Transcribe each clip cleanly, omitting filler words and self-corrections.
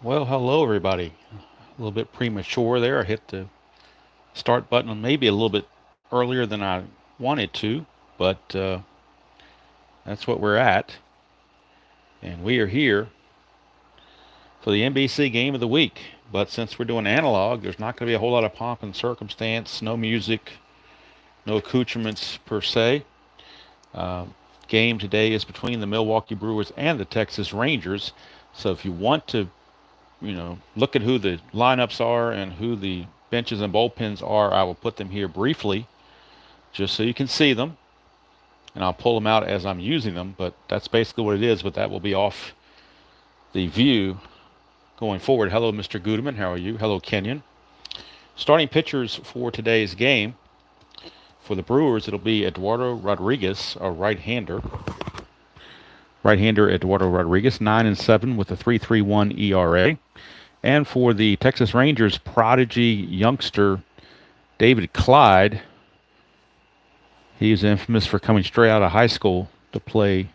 Well, hello everybody. A little bit premature there. I hit the start button maybe a little bit earlier than I wanted to, but that's what we're at. And we are here for the NBC game of the week. But since we're doing analog, there's not going to be a whole lot of pomp and circumstance, no music, no accoutrements per se. Uh, Game today is between the Milwaukee Brewers and the Texas Rangers. So if you want to look at who the lineups are and who the benches and bullpens are, I will put them here briefly just so you can see them. And I'll pull them out as I'm using them, but that's basically what it is, but that will be off the view going forward. Hello, Mr. Gudeman. How are you? Hello, Kenyon. Starting pitchers for today's game. For the Brewers, it'll be Eduardo Rodriguez, a right-hander. Right-hander Eduardo Rodriguez, 9-7 with a 3.31 ERA. And for the Texas Rangers, prodigy youngster David Clyde. He's infamous for coming straight out of high school to play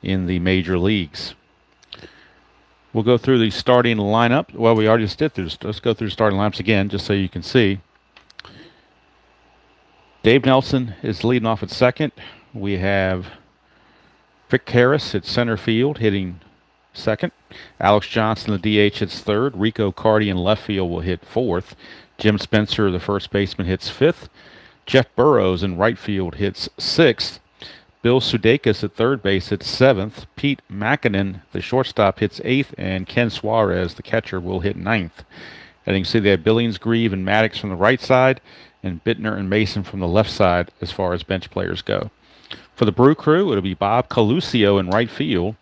in the major leagues. We'll go through the starting lineup. Well, we already just did through. Let's go through the starting lineups again, just so you can see. Dave Nelson is leading off at second. We have Vic Harris at center field, hitting second. Alex Johnson, the DH, hits third. Rico Cardi in left field will hit fourth. Jim Spencer, the first baseman, hits fifth. Jeff Burrows in right field hits sixth. Bill Sudeikis at third base hits seventh. Pete Mackinnon, the shortstop, hits eighth. And Ken Suarez, the catcher, will hit ninth. And you can see they have Billings, Grieve, and Maddox from the right side, and Bittner and Mason from the left side as far as bench players go. For the Brew Crew, it'll be Bob Coluccio in right field,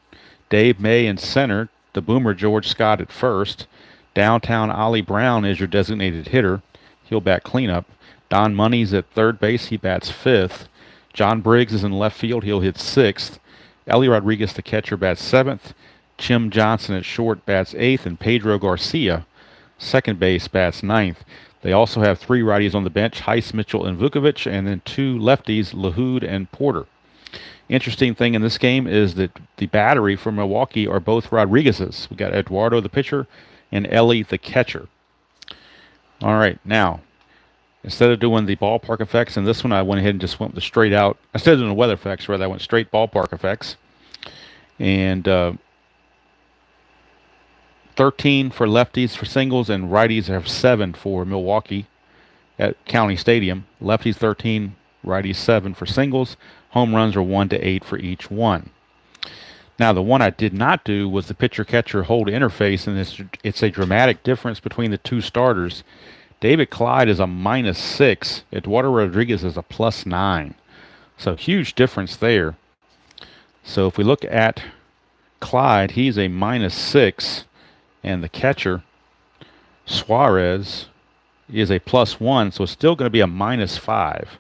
Dave May in center, the boomer George Scott at first, downtown Ollie Brown is your designated hitter. He'll bat cleanup. Don Money's at third base. He bats fifth. John Briggs is in left field. He'll hit sixth. Ellie Rodriguez, the catcher, bats seventh. Jim Johnson at short bats eighth, and Pedro Garcia, second base, bats ninth. They also have three righties on the bench, Heiss, Mitchell, and Vukovic, and then two lefties, LaHood and Porter. Interesting thing in this game is that the battery for Milwaukee are both Rodriguez's. We got Eduardo, the pitcher, and Ellie, the catcher. All right, now, instead of doing the ballpark effects, in this one I went ahead and just went with the straight out. Instead of doing the weather effects, rather, I went straight ballpark effects. And 13 for lefties for singles, and righties have 7 for Milwaukee at County Stadium. Lefties 13, righties 7 for singles. Home runs are 1 to 8 for each one. Now, the one I did not do was the pitcher-catcher hold interface, and it's a dramatic difference between the two starters. David Clyde is a -6. Eduardo Rodriguez is a +9. So huge difference there. So if we look at Clyde, he's a -6. And the catcher, Suarez, is a +1, so it's still going to be a -5.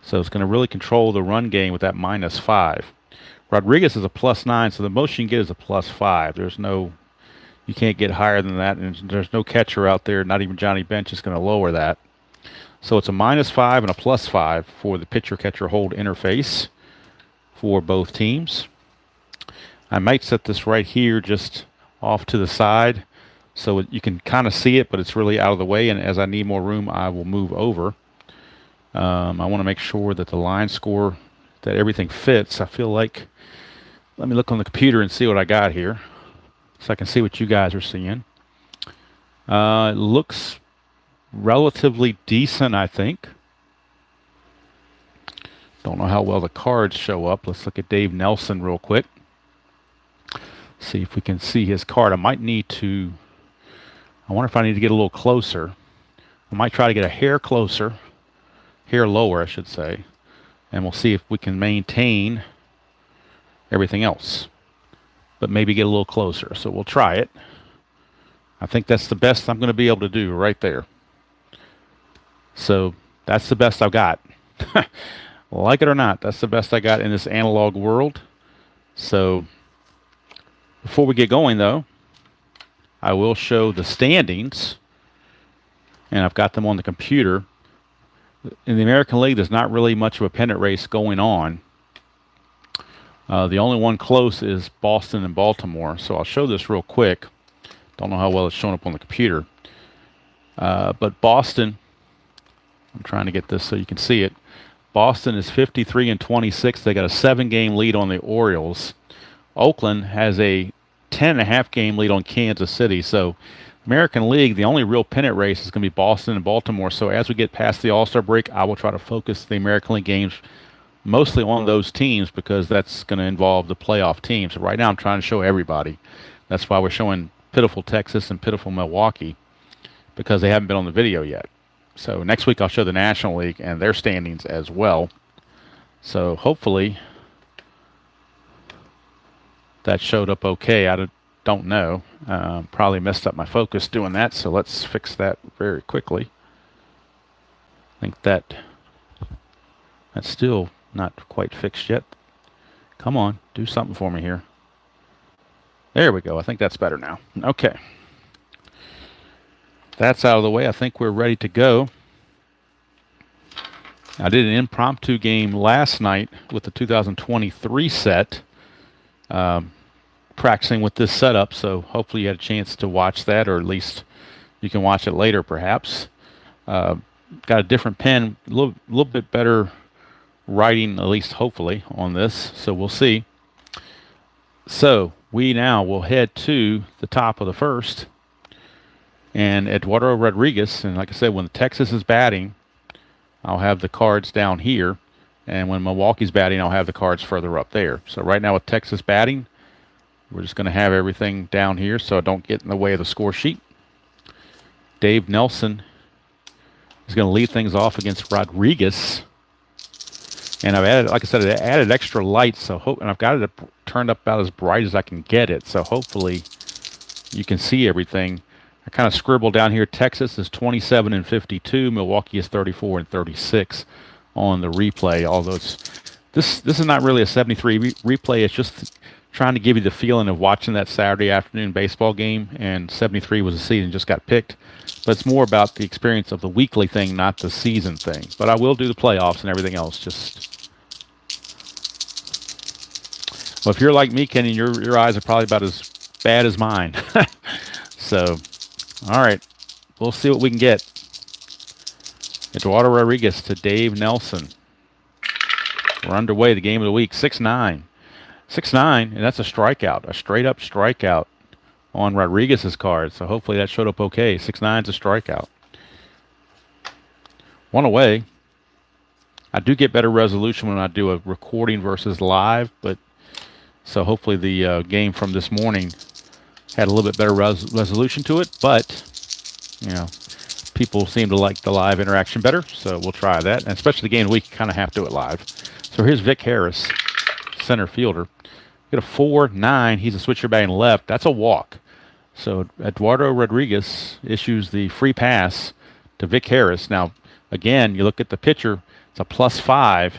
So it's going to really control the run game with that -5. Rodriguez is a +9, so the most you can get is a +5. You can't get higher than that, and there's no catcher out there, not even Johnny Bench, is going to lower that. So it's a -5 and a +5 for the pitcher-catcher hold interface for both teams. I might set this right here just off to the side so you can kind of see it, but it's really out of the way, and as I need more room, I will move over. I want to make sure that the line score, that everything fits. I feel like, let me look on the computer and see what I got here so I can see what you guys are seeing. It looks relatively decent, I think. Don't know how well the cards show up. Let's look at Dave Nelson real quick. See if we can see his card. I wonder if I need to get a little closer. I might try to get a hair closer, hair lower, I should say, and we'll see if we can maintain everything else, but maybe get a little closer. So we'll try it. I think that's the best I'm going to be able to do right there. So that's the best I've got. Like it or not, that's the best I got in this analog world. So before we get going, though, I will show the standings, and I've got them on the computer. In the American League, there's not really much of a pennant race going on. The only one close is Boston and Baltimore, so I'll show this real quick. Don't know how well it's showing up on the computer. But Boston, I'm trying to get this so you can see it. Boston is 53-26. They got a 7-game lead on the Orioles. Oakland has a 10.5 game lead on Kansas City. So American League, the only real pennant race is going to be Boston and Baltimore. So as we get past the All-Star break, I will try to focus the American League games mostly on those teams because that's going to involve the playoff teams. So right now I'm trying to show everybody. That's why we're showing pitiful Texas and pitiful Milwaukee, because they haven't been on the video yet. So next week I'll show the National League and their standings as well. So hopefully that showed up okay. I don't know. Probably messed up my focus doing that, so let's fix that very quickly. I think that's still not quite fixed yet. Come on, do something for me here. There we go. I think that's better now. Okay. That's out of the way. I think we're ready to go. I did an impromptu game last night with the 2023 set, practicing with this setup, so hopefully you had a chance to watch that, or at least you can watch it later perhaps. Got a different pen, a little bit better writing, at least hopefully, on this, so we'll see. So we now will head to the top of the first, and Eduardo Rodriguez, and like I said, when Texas is batting, I'll have the cards down here, and when Milwaukee's batting, I'll have the cards further up there. So right now with Texas batting, we're just going to have everything down here so I don't get in the way of the score sheet. Dave Nelson is going to lead things off against Rodriguez. And I've added, like I said, I added extra lights, and I've got it turned up about as bright as I can get it. So hopefully you can see everything. I kind of scribbled down here, Texas is 27-52, Milwaukee is 34-36 on the replay. Although this is not really a 73 replay, it's just trying to give you the feeling of watching that Saturday afternoon baseball game, and 73 was the season, just got picked. But it's more about the experience of the weekly thing, not the season thing. But I will do the playoffs and everything else. Well, if you're like me, Kenny, your eyes are probably about as bad as mine. So, all right, we'll see what we can get. Eduardo Rodriguez to Dave Nelson. We're underway, the game of the week, 6-9. 6-9, and that's a strikeout, a straight-up strikeout on Rodriguez's card. So hopefully that showed up okay. 6-9's a strikeout. One away. I do get better resolution when I do a recording versus live, but so hopefully the game from this morning had a little bit better resolution to it. But, you know, people seem to like the live interaction better, so we'll try that. And especially the game of the week, you kind of have to do it live. So here's Vic Harris, center fielder. Get a 4-9. He's a switcher batting left. That's a walk. So Eduardo Rodriguez issues the free pass to Vic Harris. Now, again, you look at the pitcher, it's a +5.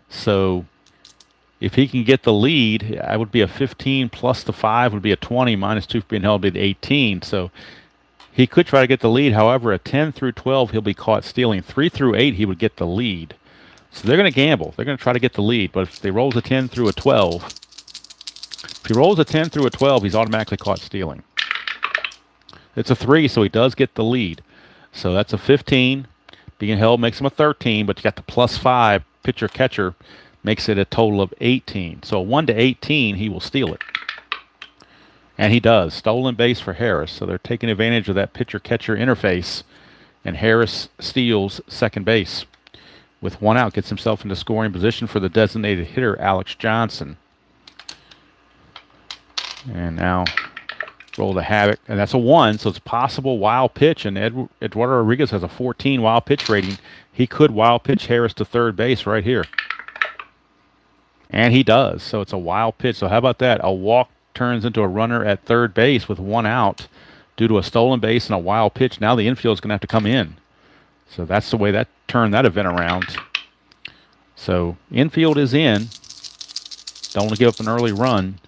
So if he can get the lead, it would be a 15 plus the 5 would be a 20, -2 for being held would be the 18. So he could try to get the lead. However, a 10 through 12, he'll be caught stealing. 3 through 8, he would get the lead. So they're going to gamble. They're going to try to get the lead. But if they rolls a 10 through a 12, if he rolls a 10 through a 12, he's automatically caught stealing. It's a 3, so he does get the lead. So that's a 15. Being held makes him a 13, but you got the +5 pitcher-catcher makes it a total of 18. So a 1 to 18, he will steal it. And he does. Stolen base for Harris. So they're taking advantage of that pitcher-catcher interface. And Harris steals second base. With 1 out, gets himself into scoring position for the designated hitter, Alex Johnson. And now roll the havoc. And that's a 1, so it's a possible wild pitch. And Eduardo Rodriguez has a 14 wild pitch rating. He could wild pitch Harris to third base right here. And he does. So it's a wild pitch. So how about that? A walk turns into a runner at third base with 1 out due to a stolen base and a wild pitch. Now the infield is going to have to come in. So that's the way that turned that event around. So infield is in. Don't want to give up an early run.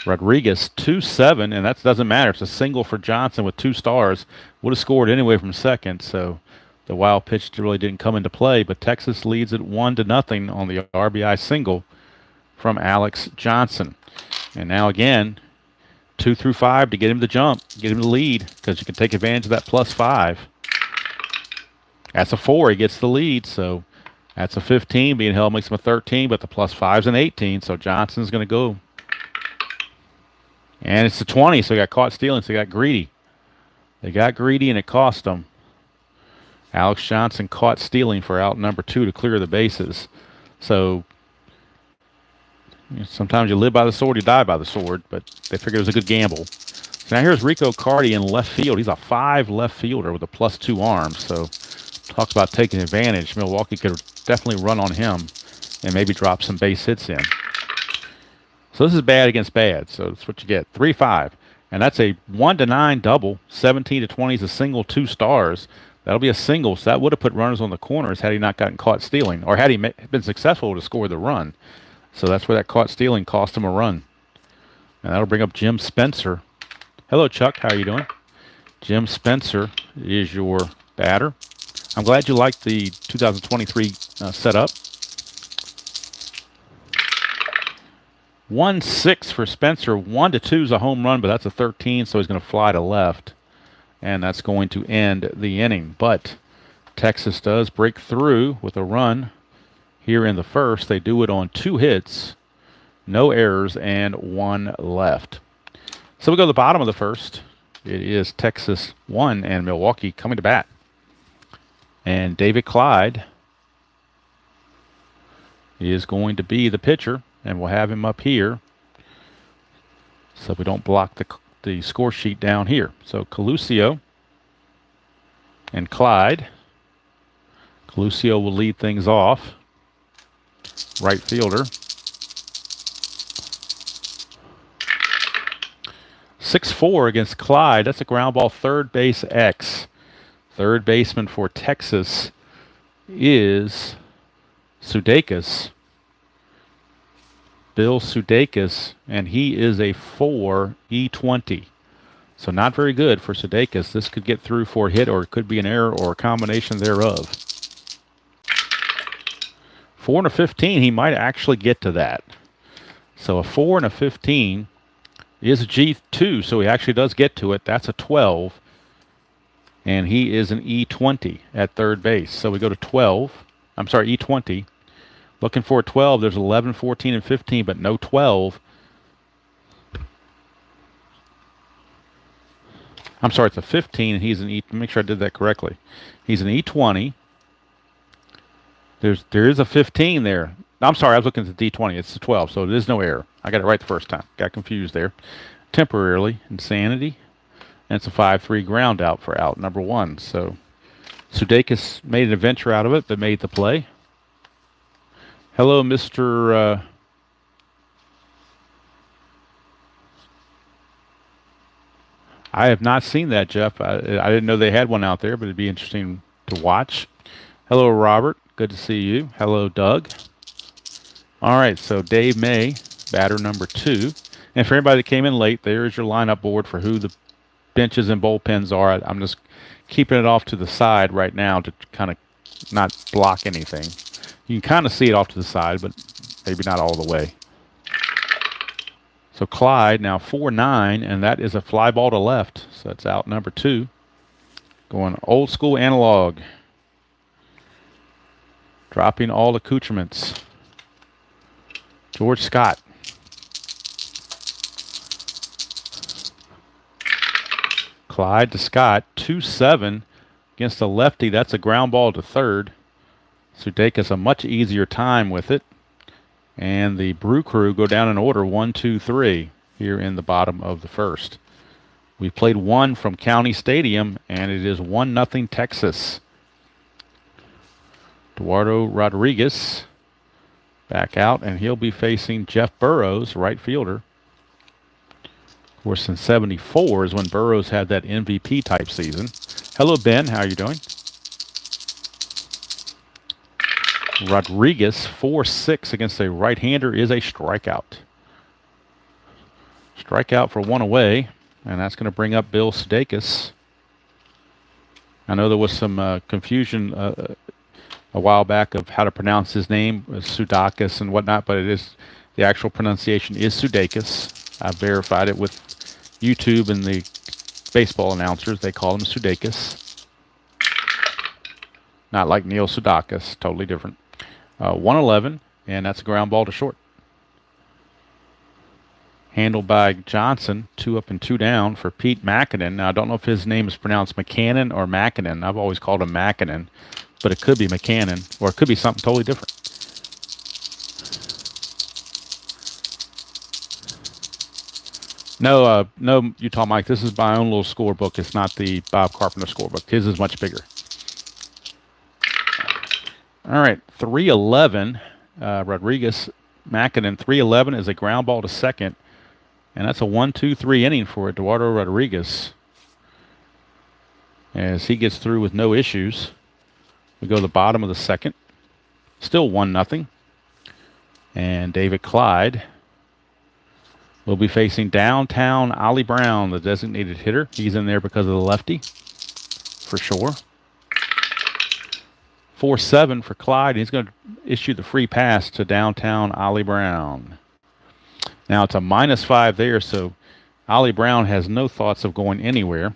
Rodriguez 2-7, and that doesn't matter. It's a single for Johnson with 2 stars. Would have scored anyway from second, so the wild pitch really didn't come into play. But Texas leads it 1-0 on the RBI single from Alex Johnson. And now again, 2 through 5 to get him the jump, get him the lead, because you can take advantage of that +5. That's a 4. He gets the lead, so that's a 15. Being held makes him a 13, but the +5's an 18, so Johnson's going to go. And it's a 20, so he got caught stealing, so he got greedy. They got greedy, and it cost them. Alex Johnson caught stealing for out number 2 to clear the bases. So sometimes you live by the sword, you die by the sword, but they figured it was a good gamble. So now here's Rico Carty in left field. He's a 5 left fielder with a +2 arm. So talk about taking advantage. Milwaukee could definitely run on him and maybe drop some base hits in. So this is bad against bad. So that's what you get. 3-5. And that's a 1-9 double. 17-20 is a single, 2 stars. That'll be a single. So that would have put runners on the corners had he not gotten caught stealing, or had he been successful to score the run. So that's where that caught stealing cost him a run. And that'll bring up Jim Spencer. Hello, Chuck. How are you doing? Jim Spencer is your batter. I'm glad you liked the 2023 setup. 1-6 for Spencer. 1-2 is a home run, but that's a 13, so he's going to fly to left. And that's going to end the inning. But Texas does break through with a run here in the first. They do it on 2 hits, no errors, and 1 left. So we go to the bottom of the first. It is Texas 1 and Milwaukee coming to bat. And David Clyde is going to be the pitcher, and we'll have him up here so we don't block the score sheet down here. So Coluccio and Clyde. Coluccio will lead things off. Right fielder. 6-4 against Clyde. That's a ground ball, third base X. Third baseman for Texas is Sudeikis. Bill Sudeikis, and he is a 4 E20. So not very good for Sudeikis. This could get through for a hit, or it could be an error, or a combination thereof. 4 and a 15, he might actually get to that. So a 4 and a 15 is a G2, so he actually does get to it. That's a 12, and he is an E20 at third base. So we go to 12. I'm sorry, E20. Looking for a 12. There's 11, 14, and 15, but no 12. I'm sorry, it's a 15, and he's an E. Make sure I did that correctly. He's an E20. There is a 15 there. I'm sorry, I was looking at the D20. It's the 12, so it is no error. I got it right the first time. Got confused there. Temporarily, insanity. And it's a 5-3 ground out for out number 1. So Sudeikis made an adventure out of it, but made the play. Hello, Mr. I have not seen that, Jeff. I didn't know they had one out there, but it'd be interesting to watch. Hello, Robert. Good to see you. Hello, Doug. All right, so Dave May, batter number 2. And for anybody that came in late, there is your lineup board for who the benches and bullpens are. I'm just keeping it off to the side right now to kind of not block anything. You can kind of see it off to the side, but maybe not all the way. So Clyde now 4-9, and that is a fly ball to left. So that's out number 2. Going old school analog. Dropping all accoutrements. George Scott. Clyde to Scott, 2-7 against a lefty. That's a ground ball to third. Sudeikis a much easier time with it. And the Brew Crew go down in order, 1, 2, 3, here in the bottom of the first. We played 1 from County Stadium, and it is 1-0 Texas. Eduardo Rodriguez back out, and he'll be facing Jeff Burrows, right fielder. Of course, in '74 is when Burrows had that MVP type season. Hello, Ben. How are you doing? Rodriguez, 4-6 against a right-hander, is a strikeout. Strikeout for 1 away, and that's going to bring up Bill Sudeikis. I know there was some confusion a while back of how to pronounce his name, Sudakis and whatnot, but it is the actual pronunciation is Sudeikis. I verified it with YouTube and the baseball announcers, they call him Sudeikis. Not like Neil Sudakis, totally different. 111, and that's a ground ball to short. Handled by Johnson, 2 up and 2 down for Pete Mackinnon. Now, I don't know if his name is pronounced McCannon or Mackinnon. I've always called him Mackinnon, but it could be McCannon, or it could be something totally different. No, Utah Mike, this is my own little scorebook. It's not the Bob Carpenter scorebook. His is much bigger. All right, 311, Rodriguez, Mackinnon. 311 is a ground ball to second, and that's a 1-2-3 inning for Eduardo Rodriguez. As he gets through with no issues, we go to the bottom of the second. Still 1-0. And David Clyde will be facing downtown Ollie Brown, the designated hitter. He's in there because of the lefty, for sure. 4-7 for Clyde. He's going to issue the free pass to downtown Ollie Brown. Now it's a -5 there, so Ollie Brown has no thoughts of going anywhere.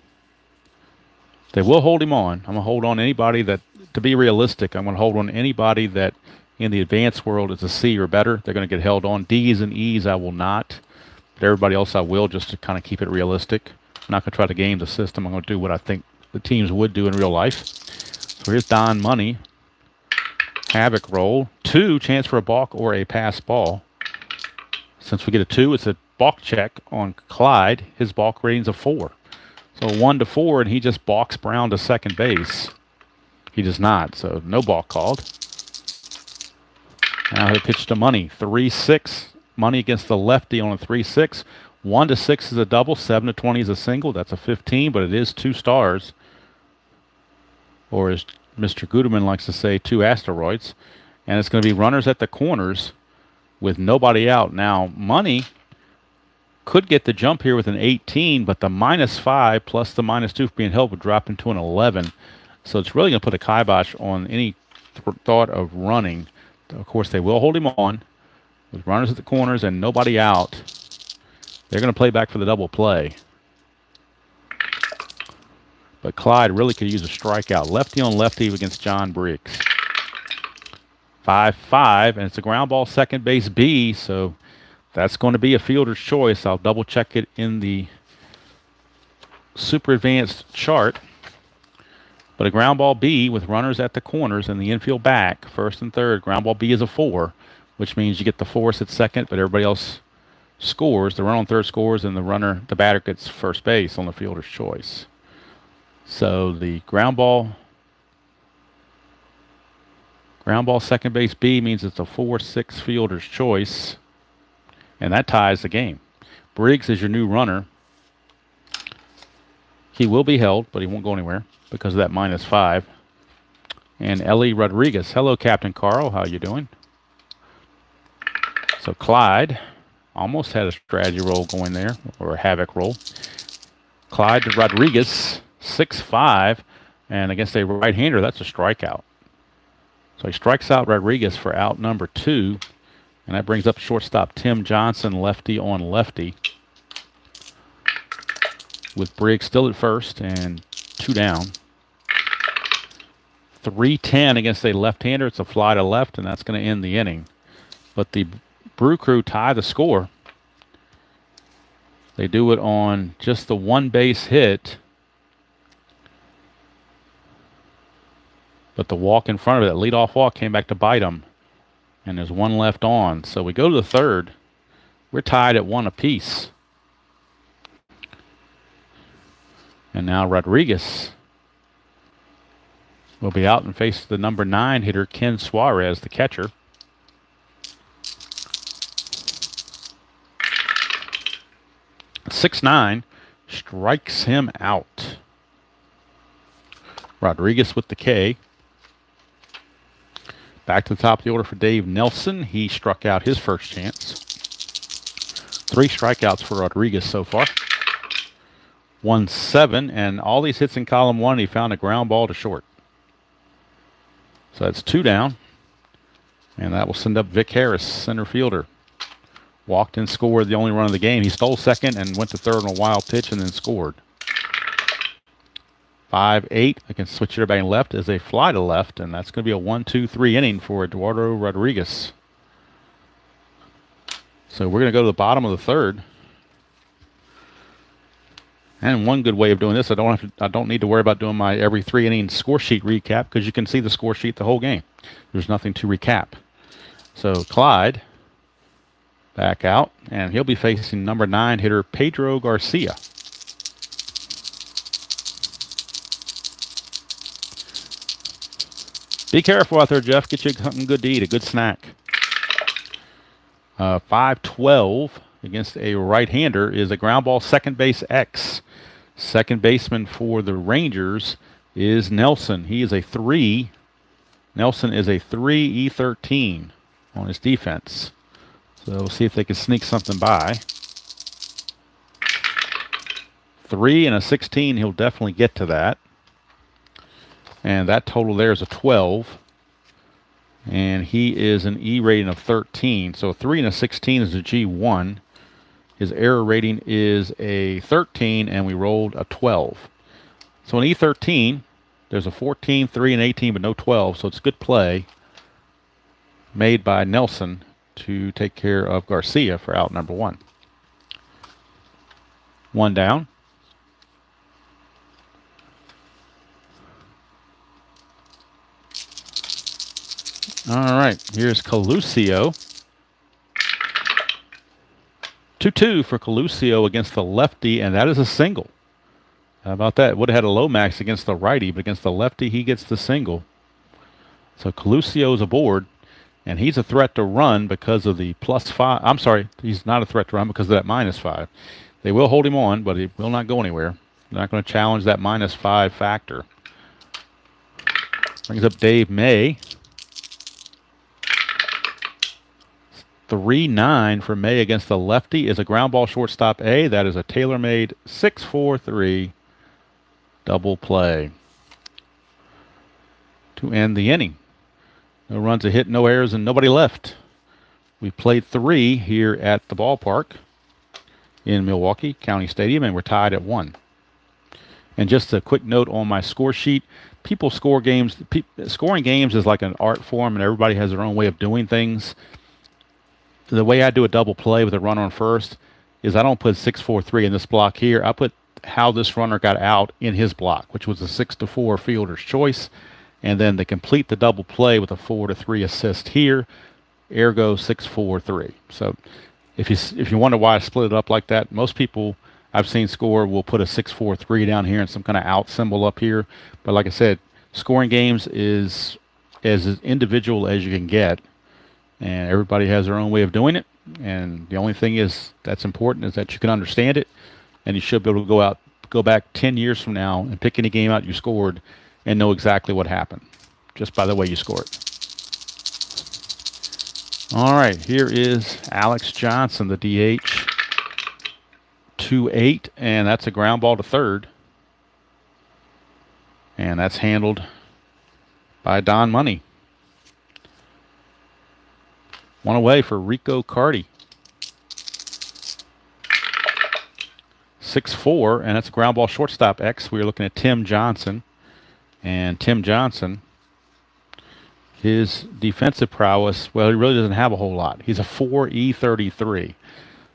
They will hold him on. I'm going to hold on anybody that, to be realistic, I'm going to hold on anybody that in the advanced world is a C or better. They're going to get held on. D's and E's I will not. But everybody else I will, just to kind of keep it realistic. I'm not going to try to game the system. I'm going to do what I think the teams would do in real life. So here's Don Money. Havoc roll. 2, chance for a balk or a pass ball. Since we get a 2, it's a balk check on Clyde. His balk rating's a 4. So 1-4, and he just balks Brown to second base. He does not, so no balk called. Now he'll pitch to Money. 3-6. Money against the lefty on a 3-6. 1-6 is a double. 7-20 is a single. That's a 15, but it is 2 stars. Or as Mr. Guterman likes to say, 2 asteroids. And it's going to be runners at the corners with nobody out. Now, Money could get the jump here with an 18, but the -5 plus the -2 for being held would drop into an 11. So it's really going to put a kibosh on any thought of running. Of course, they will hold him on with runners at the corners and nobody out. They're going to play back for the double play. But Clyde really could use a strikeout. Lefty on lefty against John Briggs. 5-5, and it's a ground ball second base B, so that's going to be a fielder's choice. I'll double check it in the super advanced chart. But a ground ball B with runners at the corners and the infield back, first and third. Ground ball B is a 4, which means you get the force at second, but everybody else scores. The runner on third scores, and the batter gets first base on the fielder's choice. So the ground ball second base B means it's a 4-6 fielder's choice, and that ties the game. Briggs is your new runner. He will be held, but he won't go anywhere because of that -5. And Ellie Rodriguez. Hello, Captain Carl. How you doing? So Clyde almost had a strategy roll going there, or a havoc roll. Clyde to Rodriguez, 6-5, and against a right-hander, that's a strikeout. So he strikes out Rodriguez for out number 2, and that brings up shortstop Tim Johnson, lefty on lefty, with Briggs still at first and 2 down. 3-10 against a left-hander. It's a fly to left, and that's going to end the inning. But the Brew Crew tie the score. They do it on just the one base hit, but the walk in front of it, that leadoff walk, came back to bite them, and there's 1 left on. So we go to the third. We're tied at 1 apiece. And now Rodriguez will be out and face the number 9 hitter, Ken Suarez, the catcher. .69 strikes him out. Rodriguez with the K. Back to the top of the order for Dave Nelson. He struck out his first chance. 3 strikeouts for Rodriguez so far. 1-7, and all these hits in column 1, he found a ground ball to short. So that's 2 down, and that will send up Vic Harris, center fielder. Walked and scored the only run of the game. He stole second and went to third on a wild pitch and then scored. 5-8. I can switch it back left as they fly to left, and that's going to be a 1-2-3 inning for Eduardo Rodriguez. So we're going to go to the bottom of the third. And one good way of doing this, I don't need to worry about doing my every 3 inning score sheet recap because you can see the score sheet the whole game. There's nothing to recap. So Clyde back out, and he'll be facing number 9 hitter Pedro Garcia. Be careful out there, Jeff. Get you something good to eat, a good snack. 5-12 against a right-hander is a ground ball, second base X. Second baseman for the Rangers is Nelson. He is a 3. Nelson is a 3 E13 on his defense. So we'll see if they can sneak something by. 3 and a 16, he'll definitely get to that. And that total there is a 12. And he is an E rating of 13. So a 3 and a 16 is a G1. His error rating is a 13, and we rolled a 12. So an E13, there's a 14, 3, and 18, but no 12. So it's good play made by Nelson to take care of Garcia for out number 1. 1 down. All right, here's Coluccio. 2-2 for Coluccio against the lefty, and that is a single. How about that? Would have had a Lomax against the righty, but against the lefty, he gets the single. So Coluccio's aboard, and he's a threat to run because of the +5. I'm sorry, he's not a threat to run because of that -5. They will hold him on, but he will not go anywhere. They're not going to challenge that -5 factor. Brings up Dave May. 3-9 for May against the lefty is a ground ball shortstop A. That is a tailor-made 6-4-3 double play to end the inning. No runs, a hit, no errors, and nobody left. We played 3 here at the ballpark in Milwaukee County Stadium, and we're tied at 1. And just a quick note on my score sheet. People score games. Scoring games is like an art form, and everybody has their own way of doing things. The way I do a double play with a runner on first is I don't put 6-4-3 in this block here. I put how this runner got out in his block, which was a 6-4 fielder's choice. And then they complete the double play with a 4-3 assist here. Ergo 6-4-3. So if you wonder why I split it up like that, most people I've seen score will put a 6-4-3 down here and some kind of out symbol up here. But like I said, scoring games is as individual as you can get. And everybody has their own way of doing it. And the only thing that's important is that you can understand it. And you should be able to go back 10 years from now and pick any game out you scored and know exactly what happened just by the way you score it. All right, here is Alex Johnson, the DH. 2-8, and that's a ground ball to third. And that's handled by Don Money. 1 away for Rico Carty. 6-4, and that's a ground ball shortstop X. We're looking at Tim Johnson. And Tim Johnson, his defensive prowess, well, he really doesn't have a whole lot. He's a 4 E33.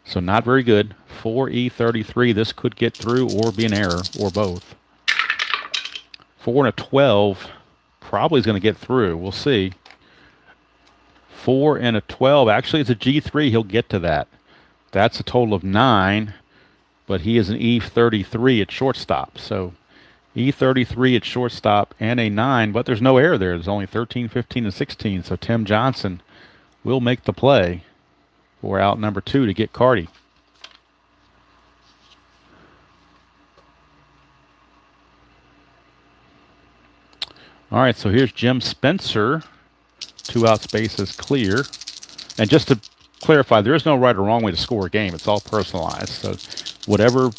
So not very good. 4 E33. This could get through or be an error, or both. 4 and a 12 probably is going to get through. We'll see. 4 and a 12. Actually, it's a G3. He'll get to that. That's a total of 9, but he is an E33 at shortstop. So E33 at shortstop and a 9, but there's no error there. There's only 13, 15, and 16. So Tim Johnson will make the play for out number 2 to get Carty. All right, so here's Jim Spencer. 2 outs, bases clear. And just to clarify, there is no right or wrong way to score a game. It's all personalized. So whatever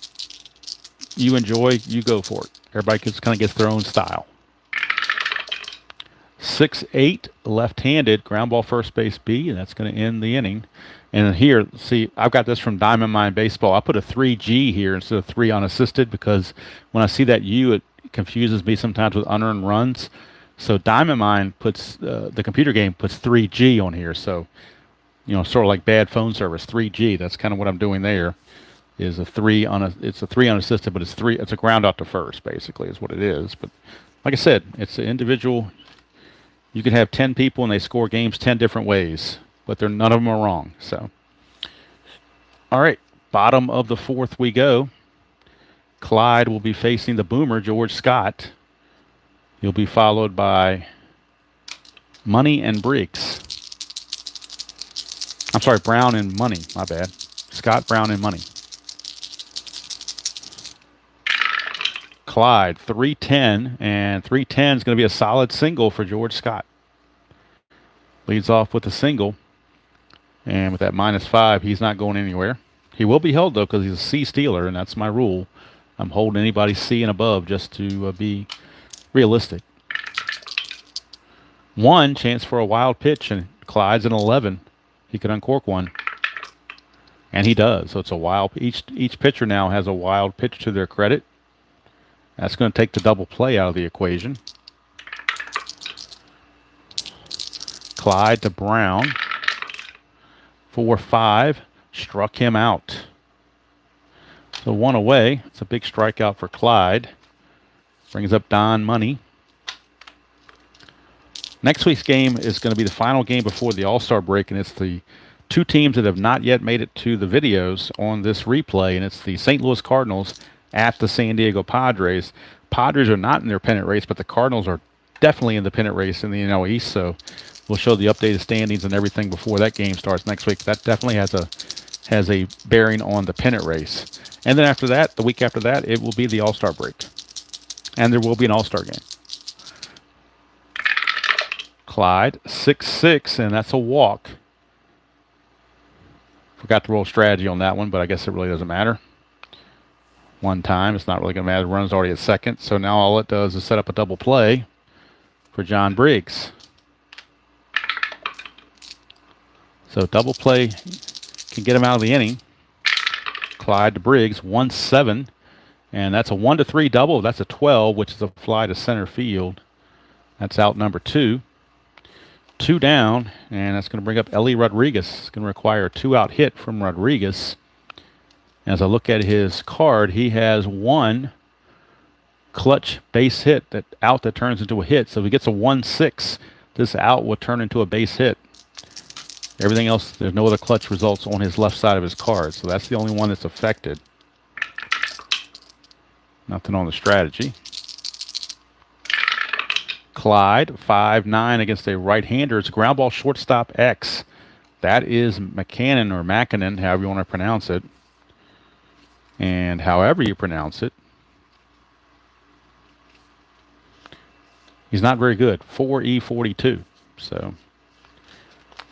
you enjoy, you go for it. Everybody just kind of gets their own style. 6-8 left-handed ground ball first base B, and that's going to end the inning. And here, see, I've got this from Diamond Mine Baseball. I put a 3G here instead of 3 unassisted because when I see that U, it confuses me sometimes with unearned runs. So Diamond Mine puts, the computer game puts 3G on here. So, you know, sort of like bad phone service, 3G. That's kind of what I'm doing there. Is a 3 it's a 3 unassisted, but it's a ground out to first, basically, is what it is. But like I said, it's an individual. You could have 10 people and they score games 10 different ways, but none of them are wrong. So, all right, bottom of the 4th we go. Clyde will be facing the boomer, George Scott. He'll be followed by Money and Briggs. I'm sorry, Brown and Money. My bad. Scott, Brown, and Money. Clyde, 310, and 310 is going to be a solid single for George Scott. Leads off with a single, and with that -5, he's not going anywhere. He will be held, though, because he's a C stealer, and that's my rule. I'm holding anybody C and above just to be realistic. 1 chance for a wild pitch, and Clyde's an 11. He could uncork one, and he does. So it's a wild. Each pitcher now has a wild pitch to their credit. That's going to take the double play out of the equation. Clyde to Brown. 4-5. Struck him out. So 1 away. It's a big strikeout for Clyde. Brings up Don Money. Next week's game is going to be the final game before the All-Star break, and it's the 2 teams that have not yet made it to the videos on this replay, and it's the St. Louis Cardinals at the San Diego Padres. Padres are not in their pennant race, but the Cardinals are definitely in the pennant race in the NL East, so we'll show the updated standings and everything before that game starts next week. That definitely has a bearing on the pennant race. And then after that, the week after that, it will be the All-Star break. And there will be an All-Star game. Clyde, 6-6, and that's a walk. Forgot to roll strategy on that one, but I guess it really doesn't matter. 1 time, it's not really going to matter. The run's already at second, so now all it does is set up a double play for John Briggs. So double play can get him out of the inning. Clyde to Briggs, 1-7, and that's a 1-3 double. That's a 12, which is a fly to center field. That's out number 2. 2 down, and that's going to bring up Ellie Rodriguez. It's going to require a 2-out hit from Rodriguez. As I look at his card, he has 1 clutch base hit that turns into a hit. So if he gets a 1-6, this out will turn into a base hit. Everything else, there's no other clutch results on his left side of his card. So that's the only one that's affected. Nothing on the strategy. Clyde, 5-9 against a right-hander. It's ground ball shortstop X. That is McCannon or Mackinnon, however you want to pronounce it. And however you pronounce it, he's not very good. 4E42. So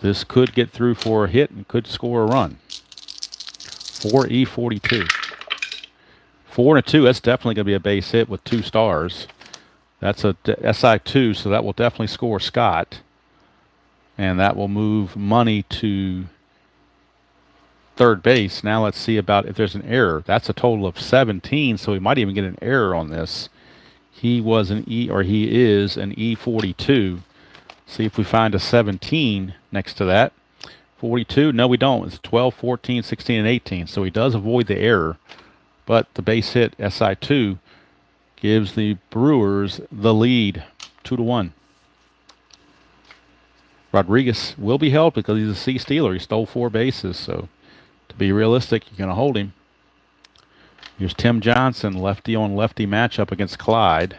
this could get through for a hit and could score a run. 4E42. 4-2, that's definitely going to be a base hit with 2 stars. That's a SI2, so that will definitely score Scott. And that will move Money to third base. Now let's see about if there's an error. That's a total of 17, so we might even get an error on this. He was an he is an E42. See if we find a 17 next to that. 42, no we don't. It's 12, 14, 16, and 18. So he does avoid the error. But the base hit, SI2, gives the Brewers the lead, 2-1. Rodriguez will be held because he's a C stealer. He stole 4 bases, so to be realistic, you're going to hold him. Here's Tim Johnson, lefty on lefty matchup against Clyde.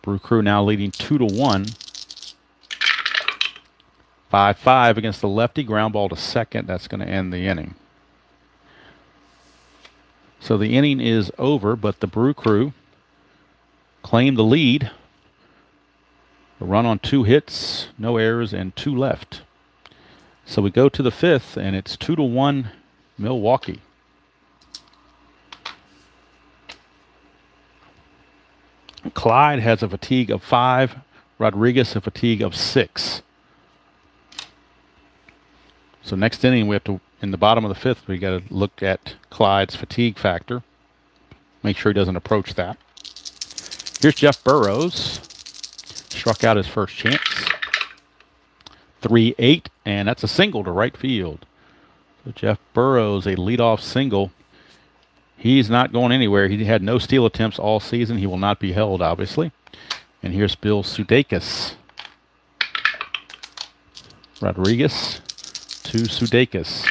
Brew Crew now leading 2-1. 5-5 against the lefty, ground ball to second. That's going to end the inning. So the inning is over, but the Brew Crew claim the lead. A run on 2 hits, no errors, and 2 left. So we go to the 5th, and it's 2-1 Milwaukee. Clyde has a fatigue of 5, Rodriguez a fatigue of 6. So next inning, we have to, in the bottom of the 5th, we got to look at Clyde's fatigue factor. Make sure he doesn't approach that. Here's Jeff Burrows. Struck out his first chance. 3-8, and that's a single to right field. So Jeff Burrows, a leadoff single. He's not going anywhere. He had no steal attempts all season. He will not be held, obviously. And here's Bill Sudeikis. Rodriguez to Sudeikis.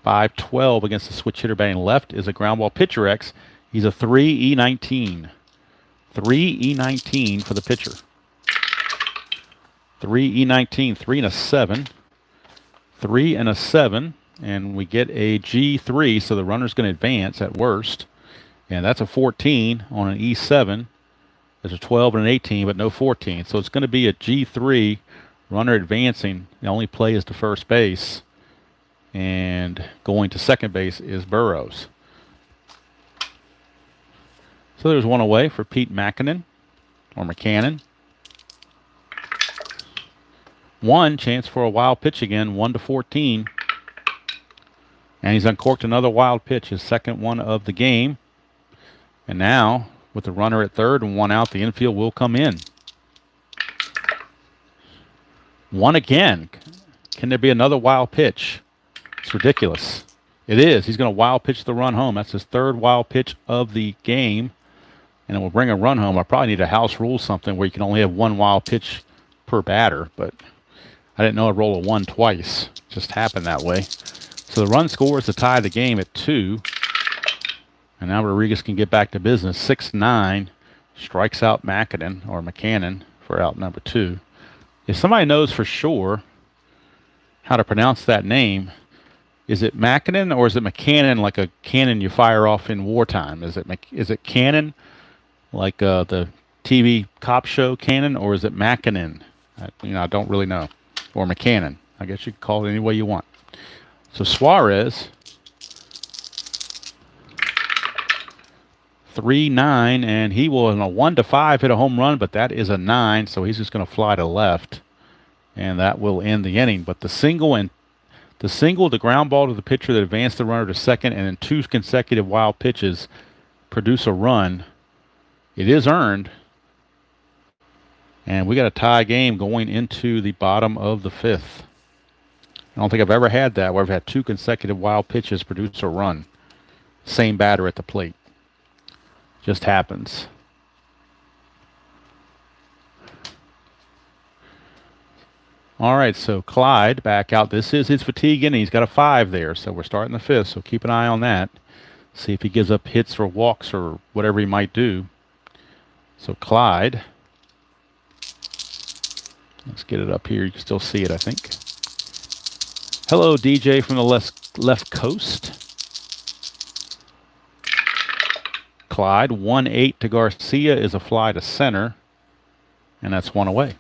5-12 against the switch hitter batting left is a ground ball pitcher X. He's a 3-E-19. 3-E-19 for the pitcher. 3-E-19, 3 and a 7. 3 and a 7, and we get a G3, so the runner's going to advance at worst. And that's a 14 on an E7. There's a 12 and an 18, but no 14. So it's going to be a G3, runner advancing. The only play is to first base. And going to second base is Burrows. So there's one away for Pete Mackinnon, or McCannon. One chance for a wild pitch again, 1-14. And he's uncorked another wild pitch, his second one of the game. And now, with the runner at third and one out, the infield will come in. One again. Can there be another wild pitch? It's ridiculous. It is. He's going to wild pitch the run home. That's his third wild pitch of the game. And it will bring a run home. I probably need a house rule something where you can only have one wild pitch per batter, but I didn't know I'd roll a 1 twice. It just happened that way. So the run scores to tie the game at 2. And now Rodriguez can get back to business. 6-9. Strikes out McCannon for out number 2. If somebody knows for sure how to pronounce that name, is it Mackinnon or is it McCannon, like a cannon you fire off in wartime? Is it Cannon, like the TV cop show Cannon, or is it Mackinnon? I don't really know. Or McCannon. I guess you could call it any way you want. So Suarez, 3-9, and he will, in a 1-5, hit a home run, but that is a 9, so he's just going to fly to left, and that will end the inning. But the single, the ground ball to the pitcher that advanced the runner to second, and in 2 consecutive wild pitches produce a run. It is earned. And we got a tie game going into the bottom of the 5th. I don't think I've ever had that where I've had 2 consecutive wild pitches produce a run. Same batter at the plate. Just happens. All right, so Clyde back out. This is his fatigue inning. He's got a 5 there, so we're starting the 5th, so keep an eye on that. See if he gives up hits or walks or whatever he might do. So Clyde. Let's get it up here. You can still see it, I think. Hello, DJ from the left coast. Clyde, 1-8 to Garcia is a fly to center. And that's one away.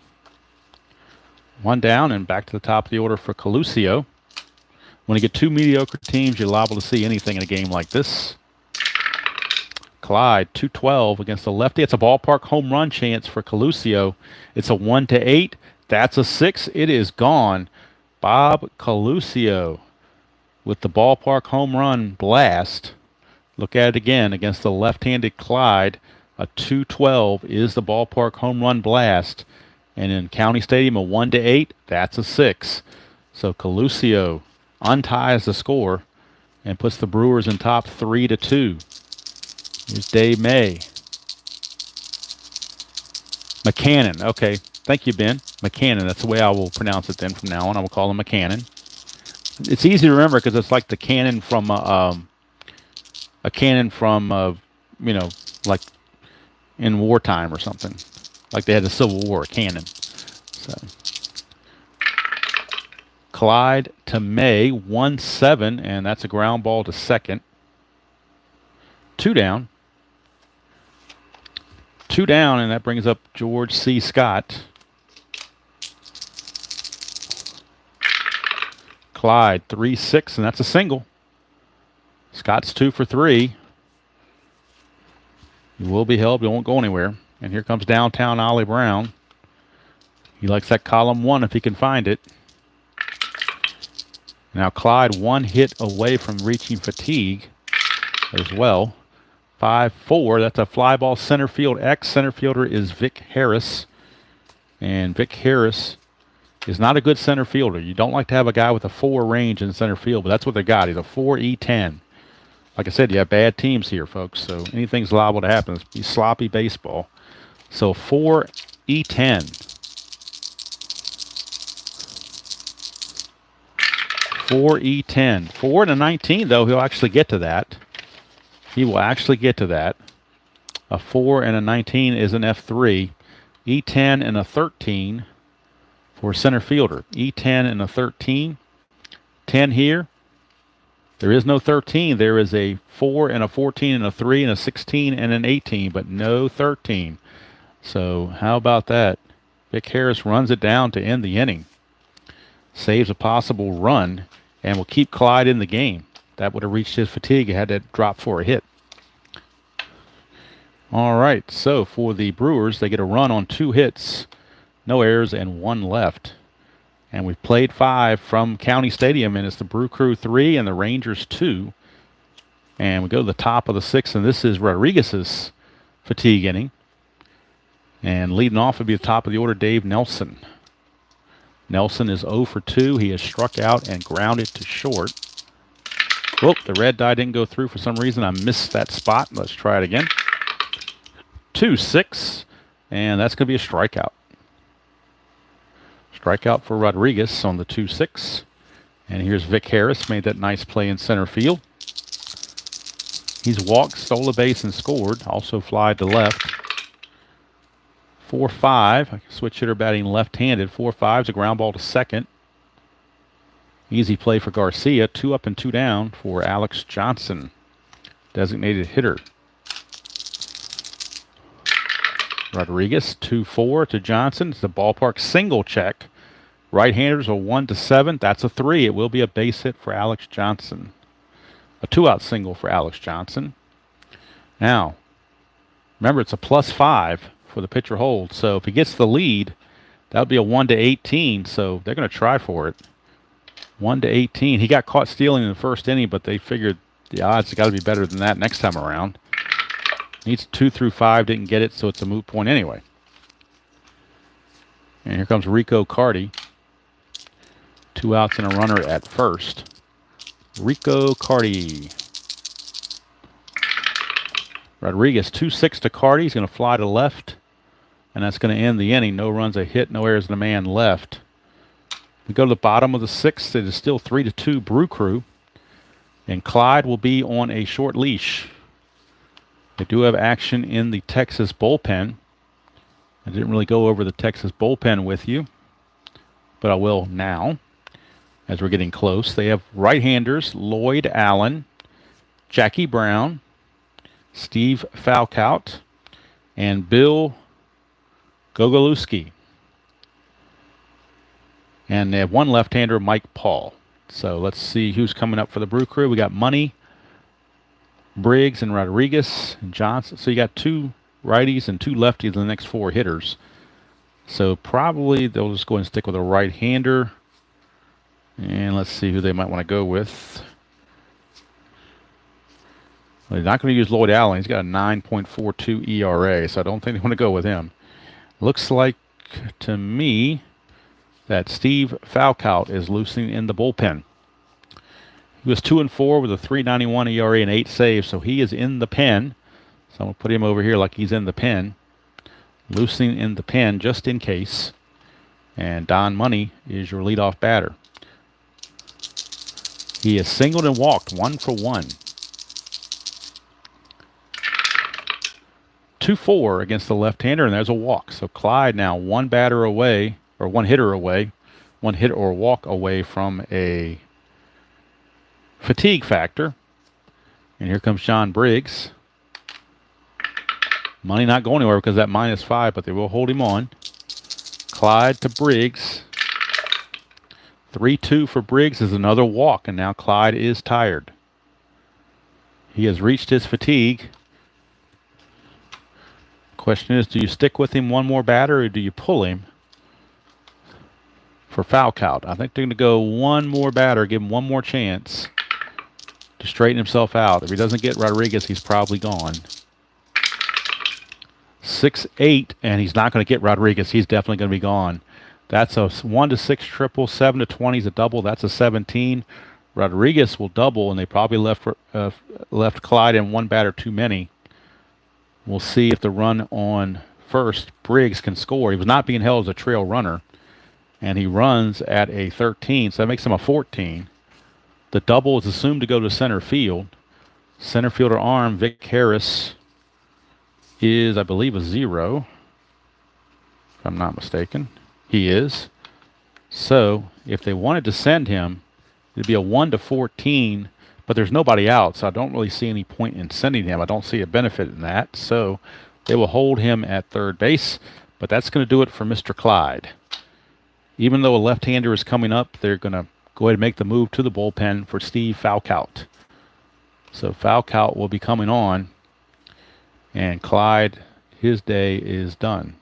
One down and back to the top of the order for Coluccio. When you get 2 mediocre teams, you're liable to see anything in a game like this. Clyde, 2-12 against the lefty. It's a ballpark home run chance for Coluccio. It's a 1-8. That's a 6. It is gone. Bob Coluccio with the ballpark home run blast. Look at it again against the left-handed Clyde. A 2-12 is the ballpark home run blast. And in County Stadium, a 1-8. That's a 6. So Coluccio unties the score and puts the Brewers in top 3-2. Here's Dave May. McCannon. Okay. Thank you, Ben. McCannon. That's the way I will pronounce it then from now on. I will call him McCannon. It's easy to remember because it's like the cannon from a cannon from like in wartime or something. Like they had the Civil War, a cannon. So Clyde to May, 1-7, and that's a ground ball to second. 2 down. 2 down, and that brings up George C. Scott. Clyde, 3-6, and that's a single. Scott's 2 for 3. He will be held. He won't go anywhere. And here comes downtown Ollie Brown. He likes that column 1 if he can find it. Now Clyde 1 hit away from reaching fatigue as well. 5-4. That's a fly ball center field X. Center fielder is Vic Harris. And Vic Harris is not a good center fielder. You don't like to have a guy with a 4 range in center field, but that's what they got. He's a 4E10. Like I said, you have bad teams here, folks, so anything's liable to happen. It's be sloppy baseball. So 4E10. 4E10. 4 and a 19, though, he'll actually get to that. He will actually get to that. A 4 and a 19 is an F3. E10 and a 13 for center fielder. E10 and a 13. 10 here. There is no 13. There is a 4 and a 14 and a 3 and a 16 and an 18, but no 13. So how about that? Vic Harris runs it down to end the inning. Saves a possible run and will keep Clyde in the game. That would have reached his fatigue. He had to drop for a hit. All right, so for the Brewers, they get a run on 2 hits, no errors, and 1 left. And we've played 5 from County Stadium, and it's the Brew Crew 3 and the Rangers 2. And we go to the top of the 6th, and this is Rodriguez's fatigue inning. And leading off would be the top of the order, Dave Nelson. Nelson is 0 for 2. He has struck out and grounded to short. Whoop, the red die didn't go through for some reason. I missed that spot. Let's try it again. 2-6, and that's going to be a strikeout. Strikeout for Rodriguez on the 2-6. And here's Vic Harris, made that nice play in center field. He's walked, stole a base, and scored. Also flied to left. 4-5. Switch hitter batting left-handed. 4-5 is a ground ball to second. Easy play for Garcia. 2 up and 2 down for Alex Johnson, designated hitter. Rodriguez, 2-4 to Johnson. It's a ballpark single check. Right-handers are 1-7. That's a 3. It will be a base hit for Alex Johnson. A 2-out single for Alex Johnson. Now, remember, it's a +5 for the pitcher hold. So if he gets the lead, that would be a 1-18. So they're going to try for it. 1-18. He got caught stealing in the first inning, but they figured the odds have got to be better than that next time around. Needs 2 through 5, didn't get it, so it's a moot point anyway. And here comes Rico Carty. 2 outs and a runner at first. Rico Carty. Rodriguez, 2-6 to Carty. He's going to fly to left, and that's going to end the inning. No runs, a hit, no errors, and a man left. We go to the bottom of the 6th. It is still 3-2 Brew Crew, and Clyde will be on a short leash. They do have action in the Texas bullpen. I didn't really go over the Texas bullpen with you, but I will now as we're getting close. They have right-handers Lloyd Allen, Jackie Brown, Steve Falcout, and Bill Gogolewski. And they have one left-hander, Mike Paul. So let's see who's coming up for the Brew Crew. We got Money, Briggs, and Rodriguez, and Johnson. So you got 2 righties and 2 lefties in the next 4 hitters. So probably they'll just go and stick with a right-hander. And let's see who they might want to go with. Well, they're not going to use Lloyd Allen. He's got a 9.42 ERA, so I don't think they want to go with him. Looks like to me that Steve Falcout is loosening in the bullpen. He was 2-4 with a 3.91 ERA and 8 saves, so he is in the pen. So I'm going to put him over here like he's in the pen. Loosening in the pen just in case. And Don Money is your leadoff batter. He is singled and walked 1 for 1. 2-4 against the left-hander, and there's a walk. So Clyde now 1 batter away, or 1 hitter away, 1 hit or walk away from a fatigue factor. And here comes John Briggs. Money not going anywhere because that -5, but they will hold him on. Clyde to Briggs. 3-2 for Briggs is another walk, and now Clyde is tired. He has reached his fatigue. Question is, do you stick with him one more batter or do you pull him for foul count? I think they're going to go one more batter, give him one more chance to straighten himself out. If he doesn't get Rodriguez, he's probably gone. 6-8, and he's not going to get Rodriguez. He's definitely going to be gone. That's a 1-6 triple, 7-20 is a double. That's a 17. Rodriguez will double, and they probably left Clyde in one batter too many. We'll see if the run on first, Briggs, can score. He was not being held as a trail runner, and he runs at a 13, so that makes him a 14. The double is assumed to go to center field. Center fielder arm, Vic Harris, is, I believe, a 0, if I'm not mistaken. He is. So if they wanted to send him, it'd be a 1-14, but there's nobody out, so I don't really see any point in sending him. I don't see a benefit in that. So they will hold him at third base, but that's going to do it for Mr. Clyde. Even though a left-hander is coming up, they're going to go ahead and make the move to the bullpen for Steve Falcout. So Falcout will be coming on, and Clyde, his day is done.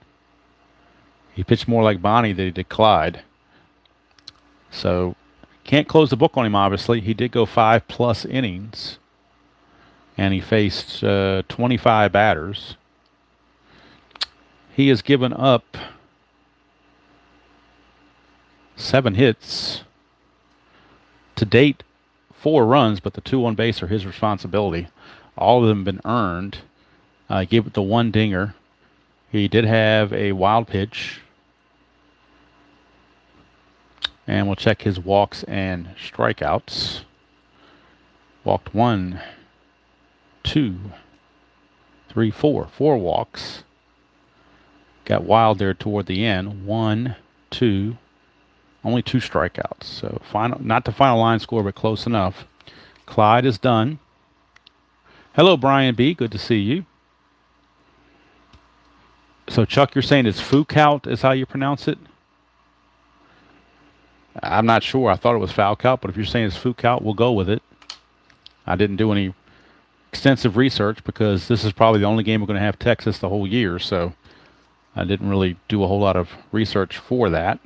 He pitched more like Bonnie than he did Clyde. So can't close the book on him, obviously. He did go 5+ innings, and he faced 25 batters. He has given up 7 hits. To date, 4 runs, but the 2 on base are his responsibility. All of them have been earned. He gave it the 1 dinger. He did have a wild pitch. And we'll check his walks and strikeouts. Walked 1, 2, 3, 4. 4 walks. Got wild there toward the end. 1, 2. Only 2 strikeouts. So final, not the final line score, but close enough. Clyde is done. Hello, Brian B. Good to see you. So, Chuck, you're saying it's Falcout is how you pronounce it? I'm not sure. I thought it was Falcout, but if you're saying it's Falcout, we'll go with it. I didn't do any extensive research because this is probably the only game we're going to have Texas the whole year, so I didn't really do a whole lot of research for that.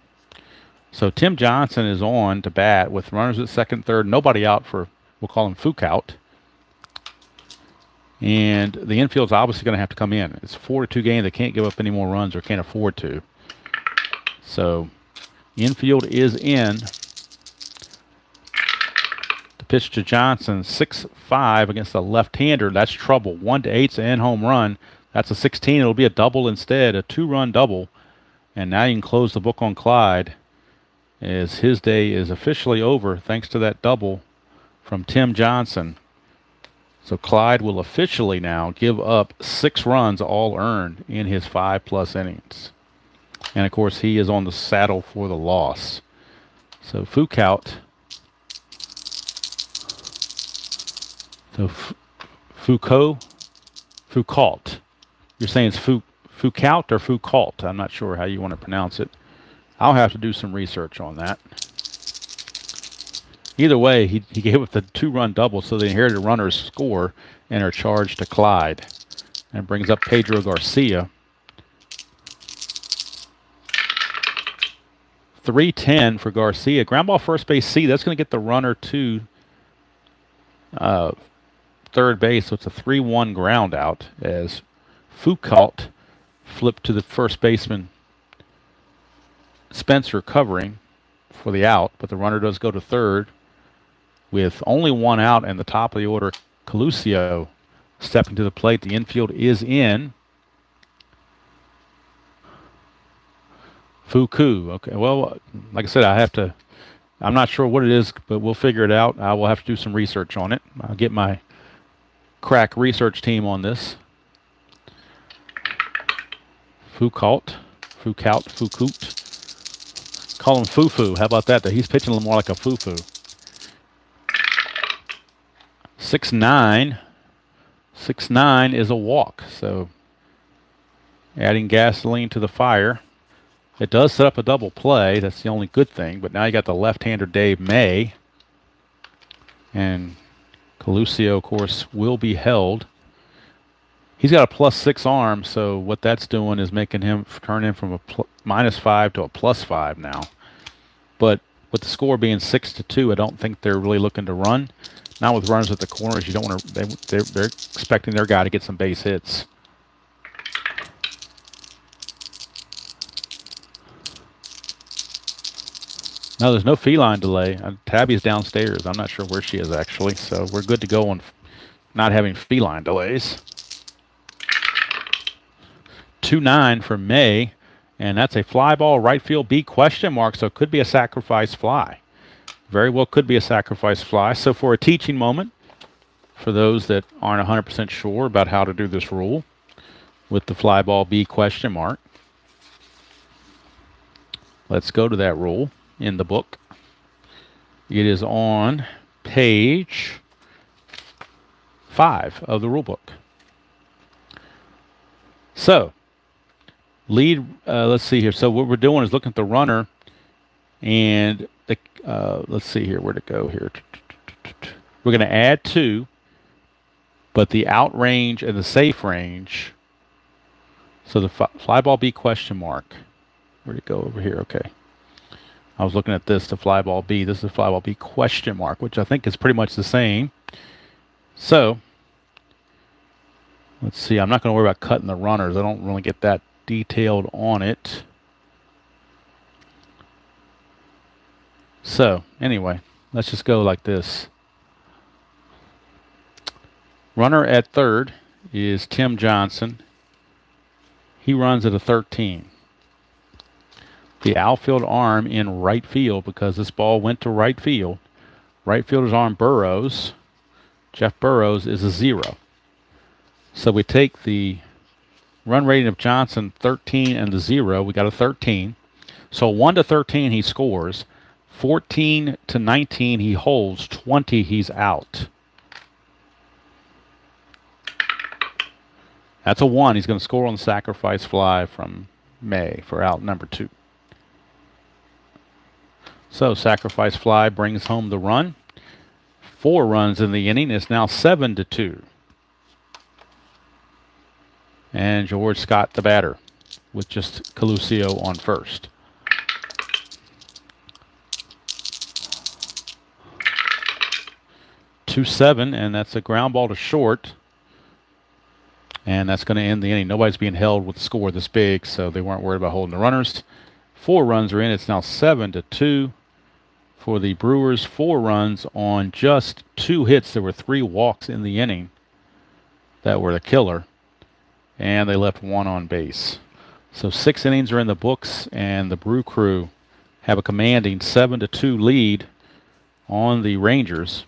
So Tim Johnson is on to bat with runners at second, third, nobody out for, we'll call him Falcout. And the infield's obviously going to have to come in. It's a 4-2 game. They can't give up any more runs or can't afford to. So infield is in. The pitch to Johnson, 6-5 against a left-hander. That's trouble. 1-8's an in-home run. That's a 16. It'll be a double instead, a 2-run double. And now you can close the book on Clyde, as his day is officially over thanks to that double from Tim Johnson. So Clyde will officially now give up 6 runs, all earned, in his 5+ innings. And, of course, he is on the saddle for the loss. So Falcout. So Falcout. You're saying it's Falcout or Falcout? I'm not sure how you want to pronounce it. I'll have to do some research on that. Either way, he gave up the 2-run double, so the inherited runners score and are charged to Clyde. And brings up Pedro Garcia. 3-10 for Garcia. Ground ball first base C. That's going to get the runner to third base. So it's a 3-1 ground out as Falcout flipped to the first baseman Spencer covering for the out, but the runner does go to third with only 1 out and the top of the order, Coluccio, stepping to the plate. The infield is in. Fuku. Okay, well, like I said, I'm not sure what it is, but we'll figure it out. I will have to do some research on it. I'll get my crack research team on this. Falcout. Call him Fufu. How about that? He's pitching a little more like a Fufu. 6-9. 6-9 is a walk. So adding gasoline to the fire. It does set up a double play. That's the only good thing. But now you got the left-hander Dave May. And Coluccio, of course, will be held. He's got a +6 arm, so what that's doing is making him turn in from a -5 to a +5 now. But with the score being 6-2, I don't think they're really looking to run. Not with runners at the corners. You don't want to. They're expecting their guy to get some base hits. No, there's no feline delay. Tabby's downstairs. I'm not sure where she is actually, so we're good to go on not having feline delays. 2-9 for May, and that's a fly ball right field B ? So it could be a sacrifice fly. Very well could be a sacrifice fly. So for a teaching moment, for those that aren't 100% sure about how to do this rule with the fly ball B ? Let's go to that rule in the book. It is on page 5 of the rule book. So, lead, let's see here. So what we're doing is looking at the runner, and the, let's see here, where to go here. We're going to add 2, but the out range and the safe range. So the fly ball B ? Where'd it go over here? Okay. I was looking at this, the fly ball B. This is the fly ball B ? which I think is pretty much the same. So, let's see. I'm not going to worry about cutting the runners. I don't really get that detailed on it. So, anyway, let's just go like this. Runner at third is Tim Johnson. He runs at a 13. The outfield arm in right field, because this ball went to right field. Right fielder's arm, Burrows. Jeff Burrows is a 0. So we take the run rating of Johnson, 13, and the 0. We got a 13. So 1 to 13, he scores. 14 to 19, he holds. 20, he's out. That's a 1. He's going to score on the sacrifice fly from May for out number 2. So sacrifice fly brings home the run. 4 runs in the inning. It's now 7-2. And George Scott, the batter, with just Coluccio on first. (2-7), and that's a ground ball to short. And that's going to end the inning. Nobody's being held with a score this big, so they weren't worried about holding the runners. 4 runs are in. It's now 7-2 for the Brewers. 4 runs on just 2 hits. There were 3 walks in the inning that were the killer, and they left 1 on base. So 6 innings are in the books, and the Brew Crew have a commanding 7-2 lead on the Rangers.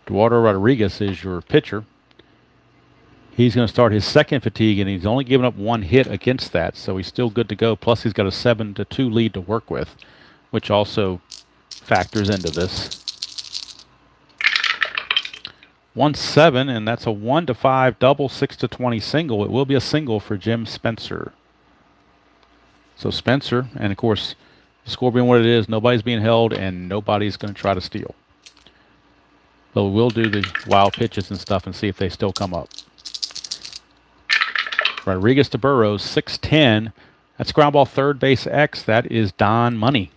Eduardo Rodriguez is your pitcher. He's going to start his second fatigue, and he's only given up 1 hit against that, so he's still good to go. Plus, he's got a 7-2 lead to work with, which also factors into this. 1-7, and that's a 1-5 double, 6-20 single. It will be a single for Jim Spencer. So Spencer, and of course, the score being what it is, nobody's being held, and nobody's going to try to steal. But we'll do the wild pitches and stuff and see if they still come up. Rodriguez to Burrows, 6-10. That's ground ball third base X. That is Don Money.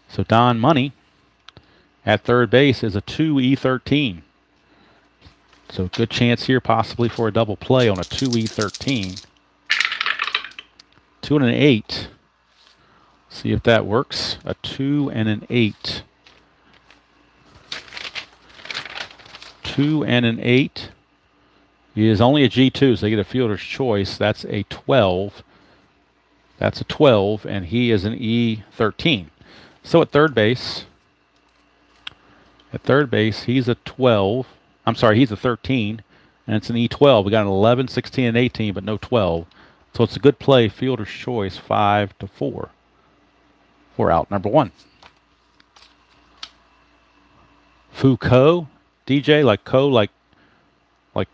So Don Money at third base is a 2E13. So good chance here possibly for a double play on a 2E13. 2 and an 8. See if that works. A 2 and an 8. 2 and an 8 is only a G2, so they get a fielder's choice. That's a 12. That's a 12, and he is an E13. So at third base, he's a 12. I'm sorry, he's a 13, and it's an E12. We got an 11, 16, and 18, but no 12. So it's a good play, fielder's choice, 5-4 for out number 1. Foucault. DJ, like Co, like I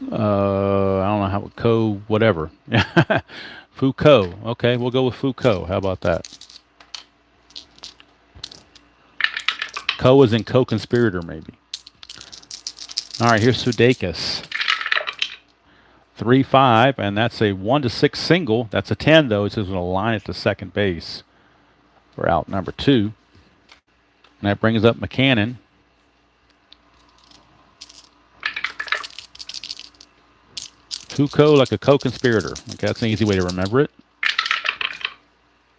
don't know how, Co, whatever. Foucault. Okay, we'll go with Foucault. How about that? Co is in co-conspirator, maybe. All right, here's Sudeikis. 3-5, and that's a 1-6 single. That's a 10, though. It's just going to line it to second base for out number 2. And that brings up McCannon. Fuco like a co-conspirator. Okay, that's an easy way to remember it.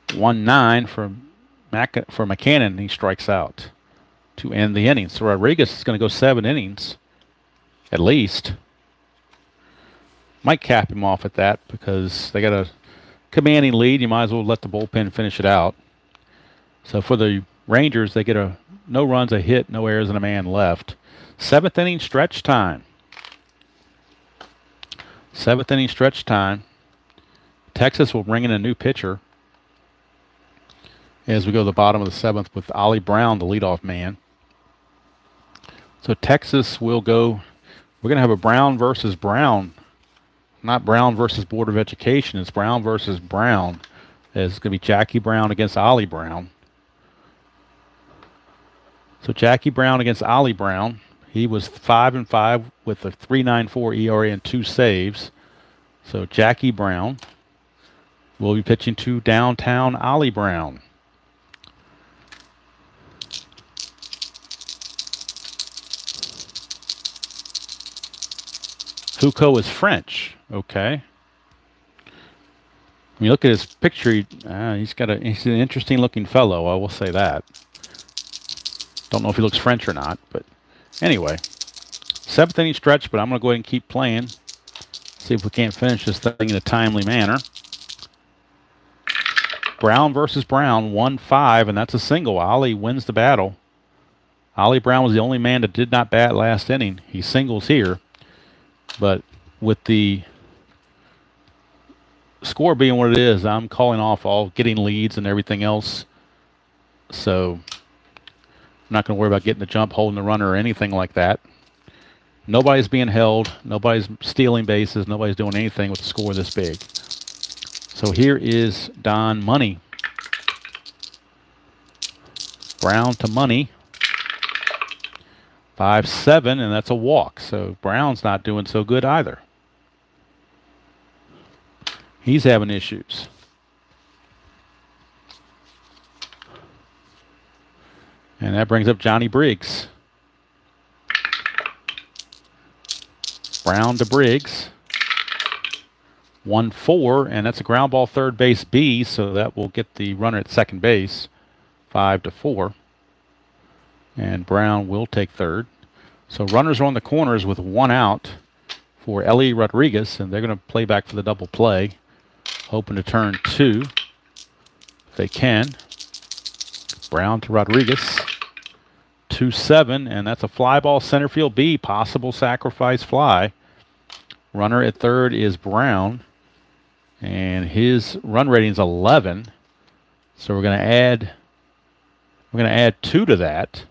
1-9 for McCannon. He strikes out to end the inning. So Rodriguez is going to go 7 innings, at least. Might cap him off at that because they got a commanding lead. You might as well let the bullpen finish it out. So for the Rangers, they get no runs, a hit, no errors, and a man left. 7th inning stretch time. 7th inning stretch time. Texas will bring in a new pitcher as we go to the bottom of the 7th with Ollie Brown, the leadoff man. So Texas will go. We're going to have a Brown versus Brown. Not Brown versus Board of Education. It's Brown versus Brown. It's going to be Jackie Brown against Ollie Brown. So Jackie Brown against Ollie Brown. He was 5-5 with a 3.94 ERA and 2 saves. So Jackie Brown will be pitching to downtown Ollie Brown. Foucault is French. Okay. When you look at his picture, he's an interesting looking fellow. I will say that. Don't know if he looks French or not, but anyway. 7th inning stretch, but I'm going to go ahead and keep playing. See if we can't finish this thing in a timely manner. Brown versus Brown, 1-5, and that's a single. Ollie wins the battle. Ollie Brown was the only man that did not bat last inning. He singles here. But with the score being what it is, I'm calling off all getting leads and everything else. So I'm not going to worry about getting the jump, holding the runner, or anything like that. Nobody's being held. Nobody's stealing bases. Nobody's doing anything with the score this big. So here is Don Money. Brown to Money. 5-7, and that's a walk. So Brown's not doing so good either. He's having issues. And that brings up Johnny Briggs. Brown to Briggs. 1-4, and that's a ground ball third base B, so that will get the runner at second base. 5-4. And Brown will take third. So runners are on the corners with 1 out for Ellie Rodriguez, and they're going to play back for the double play, hoping to turn 2 if they can. Brown to Rodriguez. 2-7, and that's a fly ball center field B, possible sacrifice fly. Runner at third is Brown, and his run rating is 11. So we're going to add 2 to that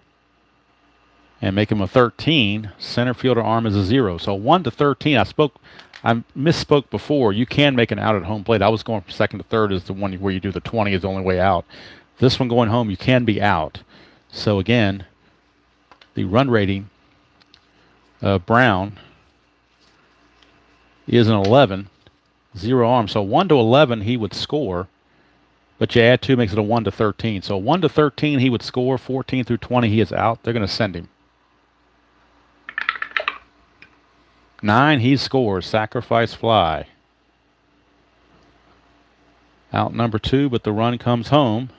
and make him a 13. Center fielder arm is a 0. So 1-13. I misspoke before. You can make an out at home plate. I was going from second to third is the one where you do the 20 is the only way out. This one going home, you can be out. So again, the run rating of Brown is an 11. 0 arm. So 1-11 he would score. But you add 2 makes it a 1-13. So 1-13 he would score. 14 through 20 he is out. They're going to send him. 9 he scores. Sacrifice fly. Out number 2, but the run comes home.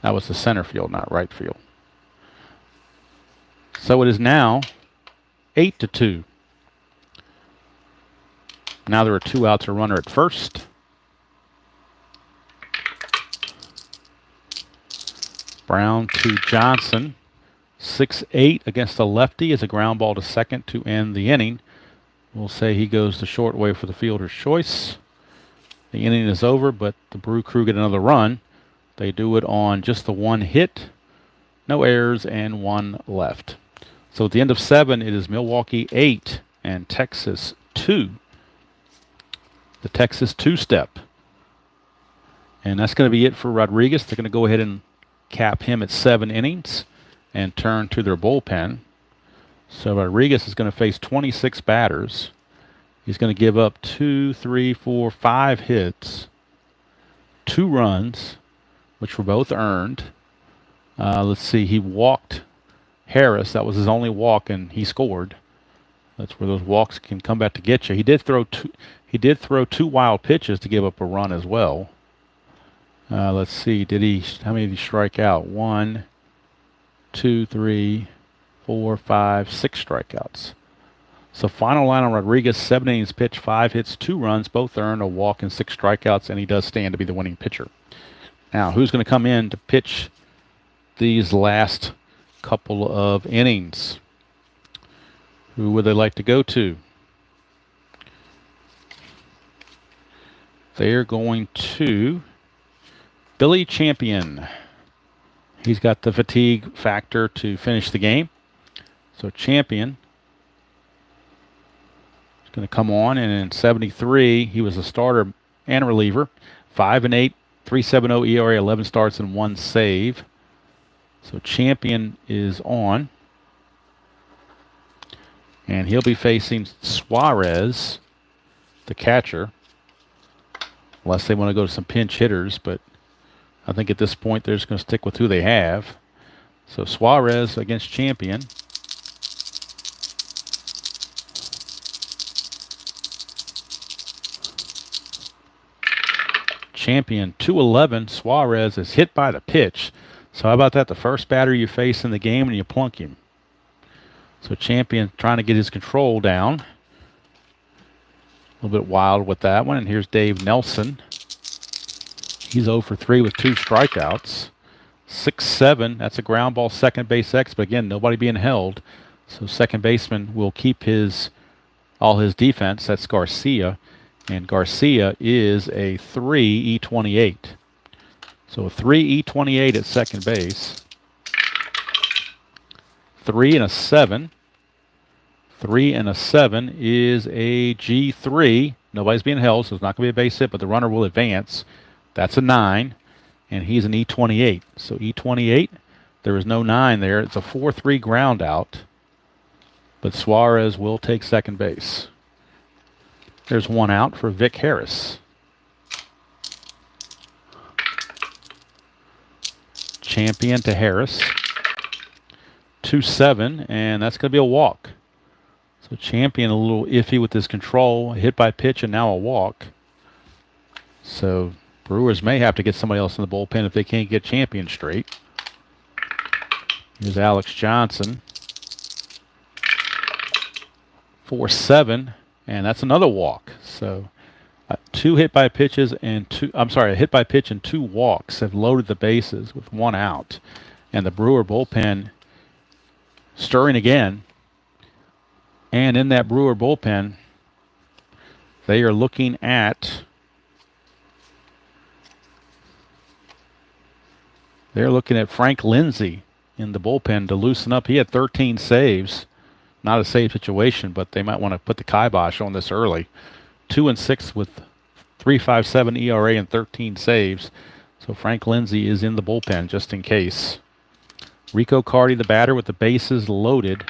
That was the center field, not right field. So it is now 8-2. Now there are 2 outs, a runner at first. Brown to Johnson. 6-8 against the lefty is a ground ball to second to end the inning. We'll say he goes the short way for the fielder's choice. The inning is over, but the Brew Crew get another run. They do it on just the 1 hit, no errors, and 1 left. So at the end of 7, it is Milwaukee 8 and Texas 2. The Texas 2-step. And that's going to be it for Rodriguez. They're going to go ahead and cap him at 7 innings. and turn to their bullpen. So Rodriguez is going to face 26 batters. He's going to give up 5 hits, 2 runs, which were both earned. Let's see, he walked Harris. That was his only walk, and he scored. That's where those walks can come back to get you. He did throw 2 wild pitches to give up a run as well. Let's see, how many did he strike out? 1, 2, 3, 4, 5, 6 strikeouts. So final line on Rodriguez, 7 innings pitched, 5 hits, 2 runs, both earned, a walk, and 6 strikeouts, and he does stand to be the winning pitcher. Now, who's going to come in to pitch these last couple of innings? Who would they like to go to? They're going to Billy Champion. He's got the fatigue factor to finish the game. So Champion is going to come on, and in 73, he was a starter and a reliever. 5-8, 3.70 ERA, 11 starts and 1 save. So Champion is on. And he'll be facing Suarez, the catcher. Unless they want to go to some pinch hitters, but I think at this point they're just going to stick with who they have. So Suarez against Champion. Champion 2-11. Suarez is hit by the pitch. So how about that? The first batter you face in the game and you plunk him. So Champion trying to get his control down. A little bit wild with that one. And here's Dave Nelson. He's 0 for 3 with 2 strikeouts. 6-7. That's a ground ball, second base X. But again, nobody being held. So second baseman will keep all his defense. That's Garcia. And Garcia is a 3 E28. So a 3 E28 at second base. 3 and a 7. 3 and a 7 is a G3. Nobody's being held, so it's not going to be a base hit, but the runner will advance. That's a 9, and he's an E28. So E28, there is no 9 there. It's a 4-3 ground out, but Suarez will take second base. There's 1 out for Vic Harris. Champion to Harris. 2-7, and that's going to be a walk. So Champion a little iffy with his control, hit by pitch, and now a walk. So Brewers may have to get somebody else in the bullpen if they can't get Champion straight. Here's Alex Johnson. 4-7, and that's another walk. So 2 hit by pitches and a hit by pitch and 2 walks have loaded the bases with 1 out. And the Brewer bullpen stirring again. And in that Brewer bullpen, they are looking at Frank Lindsay in the bullpen to loosen up. He had 13 saves. Not a save situation, but they might want to put the kibosh on this early. 2-6 with 3.57 ERA and 13 saves. So Frank Lindsay is in the bullpen just in case. Rico Carty, the batter, with the bases loaded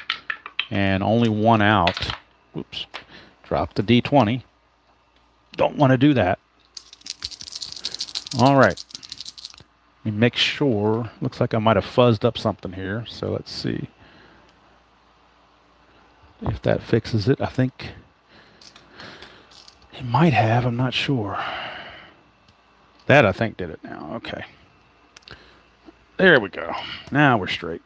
and only 1 out. Oops. Dropped the D20. Don't want to do that. All right. Let me make sure. Looks like I might have fuzzed up something here. So let's see if that fixes it. I think it might have. I'm not sure. That, I think, did it now. Okay. There we go. Now we're straight.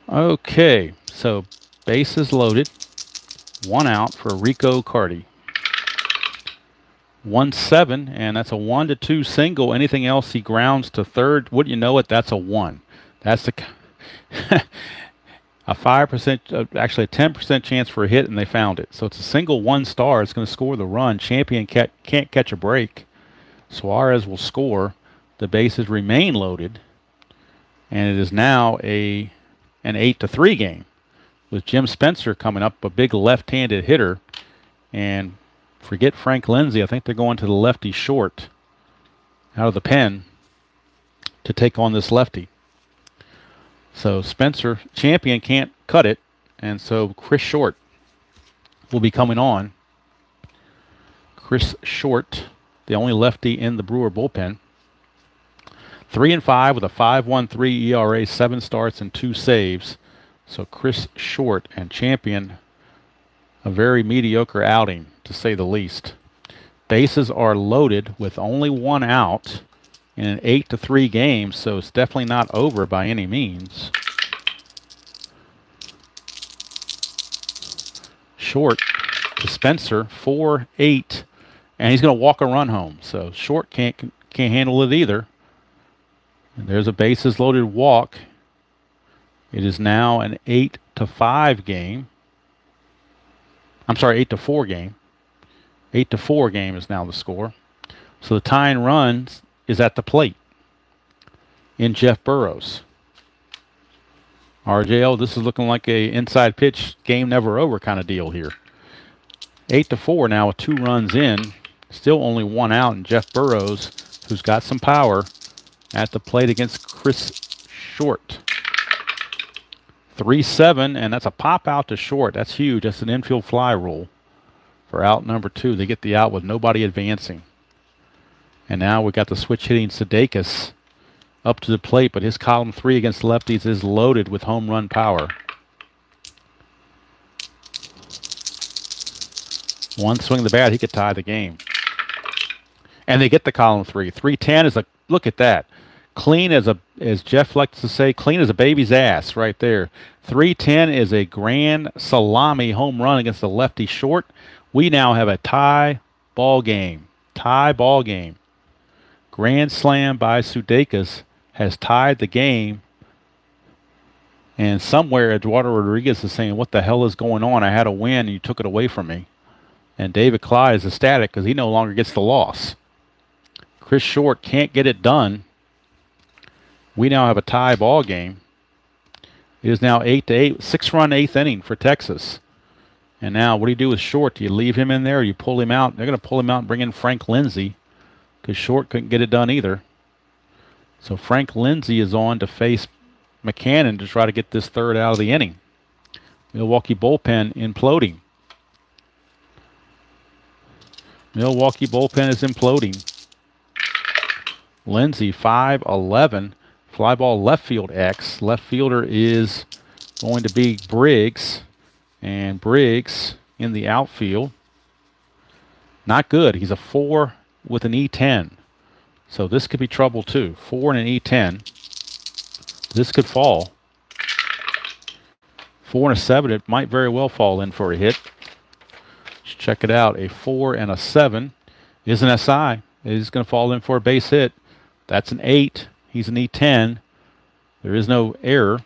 Okay, so bases loaded. 1 out for Rico Carty. 1-7, and that's a 1-2 single. Anything else, he grounds to third. Wouldn't you know it? That's a 1. That's the a 5%, actually a 10% chance for a hit, and they found it. So it's a single 1 star. It's going to score the run. Champion can't catch a break. Suarez will score. The bases remain loaded, and it is now an 8-3 game with Jim Spencer coming up, a big left-handed hitter, and Forget Frank Lindsay. I think they're going to the lefty short out of the pen to take on this lefty. So Spencer, champion, can't cut it, and so Chris Short will be coming on. Chris Short, the only lefty in the Brewer bullpen. 3-5 with a 5.13 ERA, 7 starts and 2 saves. So Chris Short and champion, a very mediocre outing, to say the least. Bases are loaded with only 1 out in an 8-3 game, so it's definitely not over by any means. Short to Spencer, 4-8, and he's going to walk a run home. So Short can't handle it either. And there's a bases loaded walk. It is now an 8-5 game. I'm sorry, 8-4 game. 8-4 game is now the score. So the tying runs is at the plate in Jeff Burrows. RJL, this is looking like a inside pitch, game never over kind of deal here. 8-4 now with 2 runs in. Still only 1 out, and Jeff Burrows, who's got some power, at the plate against Chris Short. 3-7, and that's a pop out to Short. That's huge. That's an infield fly rule for out number 2. They get the out with nobody advancing. And now we got the switch hitting Sudeikis up to the plate, but his column 3 against lefties is loaded with home run power. One swing of the bat, he could tie the game. And they get the column 3. 310 is a, look at that. Clean as Jeff likes to say, clean as a baby's ass right there. 310 is a grand salami home run against the lefty Short. We now have a tie ball game. Tie ball game. Grand slam by Sudeikis has tied the game. And somewhere Eduardo Rodriguez is saying, what the hell is going on? I had a win and you took it away from me. And David Cly is ecstatic because he no longer gets the loss. Chris Short can't get it done. We now have a tie ball game. It is now 8-8, 6-run 8th inning for Texas. And now what do you do with Short? Do you leave him in there or you pull him out? They're going to pull him out and bring in Frank Lindsay because Short couldn't get it done either. So Frank Lindsay is on to face McCannon to try to get this 3rd out of the inning. Milwaukee bullpen imploding. Milwaukee bullpen is imploding. Lindsay, 5-11. Fly ball left field X. Left fielder is going to be Briggs. And Briggs in the outfield. Not good. He's a 4 with an E10. So this could be trouble too. 4 and an E10. This could fall. 4 and a 7. It might very well fall in for a hit. Let's check it out. A 4 and a 7 is an SI. It is going to fall in for a base hit. That's an 8. He's an E10. There is no error,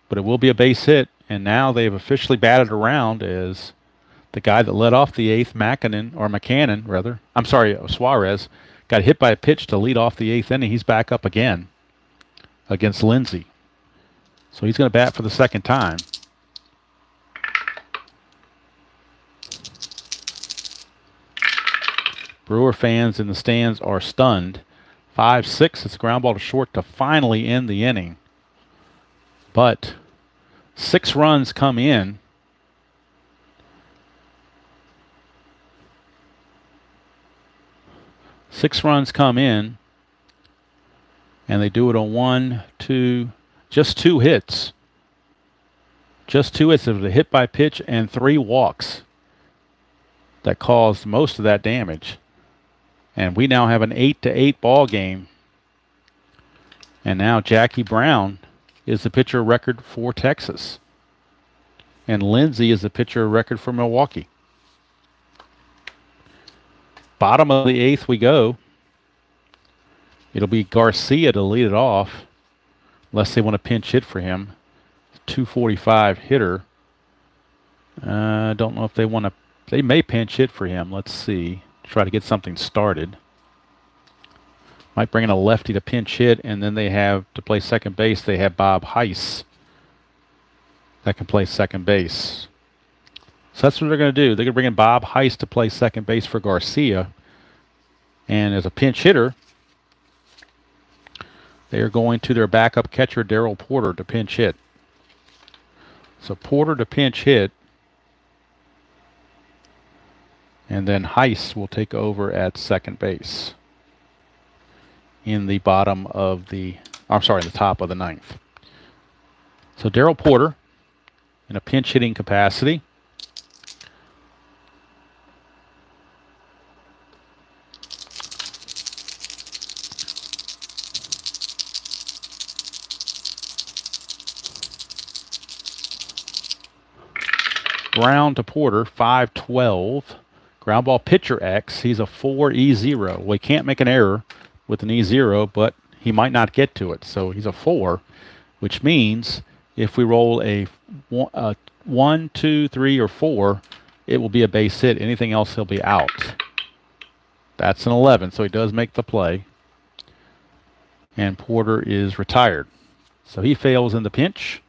but it will be a base hit. And now they've officially batted around as the guy that led off the 8th, McCannon, rather. I'm sorry, Suarez, got hit by a pitch to lead off the 8th inning. He's back up again against Lindsay. So he's going to bat for the 2nd time. Brewer fans in the stands are stunned. 5-6, it's a ground ball to Short to finally end the inning. But 6 runs come in. And they do it on just 2 hits. Just 2 hits. It was a hit by pitch and 3 walks that caused most of that damage. And we now have an 8-8 ball game. And now Jackie Brown is the pitcher record for Texas. And Lindsay is the pitcher record for Milwaukee. Bottom of the 8th we go. It'll be Garcia to lead it off. Unless they want to pinch hit for him. 245 hitter. Don't know if they want to. They may pinch hit for him. Let's see. Try to get something started. Might bring in a lefty to pinch hit, and then they have to play second base. They have Bob Heiss that can play second base. So that's what they're going to do. They're going to bring in Bob Heist to play second base for Garcia. And as a pinch hitter, they are going to their backup catcher, Darryl Porter, to pinch hit. So Porter to pinch hit. And then Heist will take over at second base in the bottom of the, I'm sorry, the top of the ninth. So Darryl Porter in a pinch hitting capacity. Brown to Porter, 5-12. Ground ball pitcher X. He's a 4 E0. Well, he can't make an error with an E0, but he might not get to it. So he's a 4, which means if we roll a 1, 2, 3, or 4, it will be a base hit. Anything else, he'll be out. That's an 11, so he does make the play. And Porter is retired. So he fails in the pinch.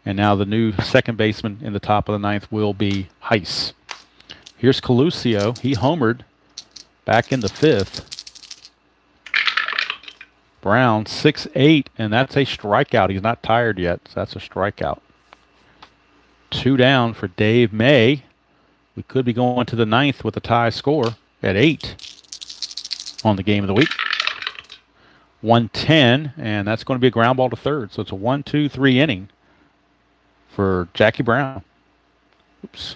And now the new second baseman in the top of the ninth will be Heist. Here's Coluccio. He homered back in the fifth. Brown, 6-8, and that's a strikeout. He's not tired yet, so that's a strikeout. 2 down for Dave May. We could be going to the ninth with a tie score at 8 on the game of the week. 110, and that's going to be a ground ball to third. So it's a 1-2-3 inning for Jackie Brown. Oops,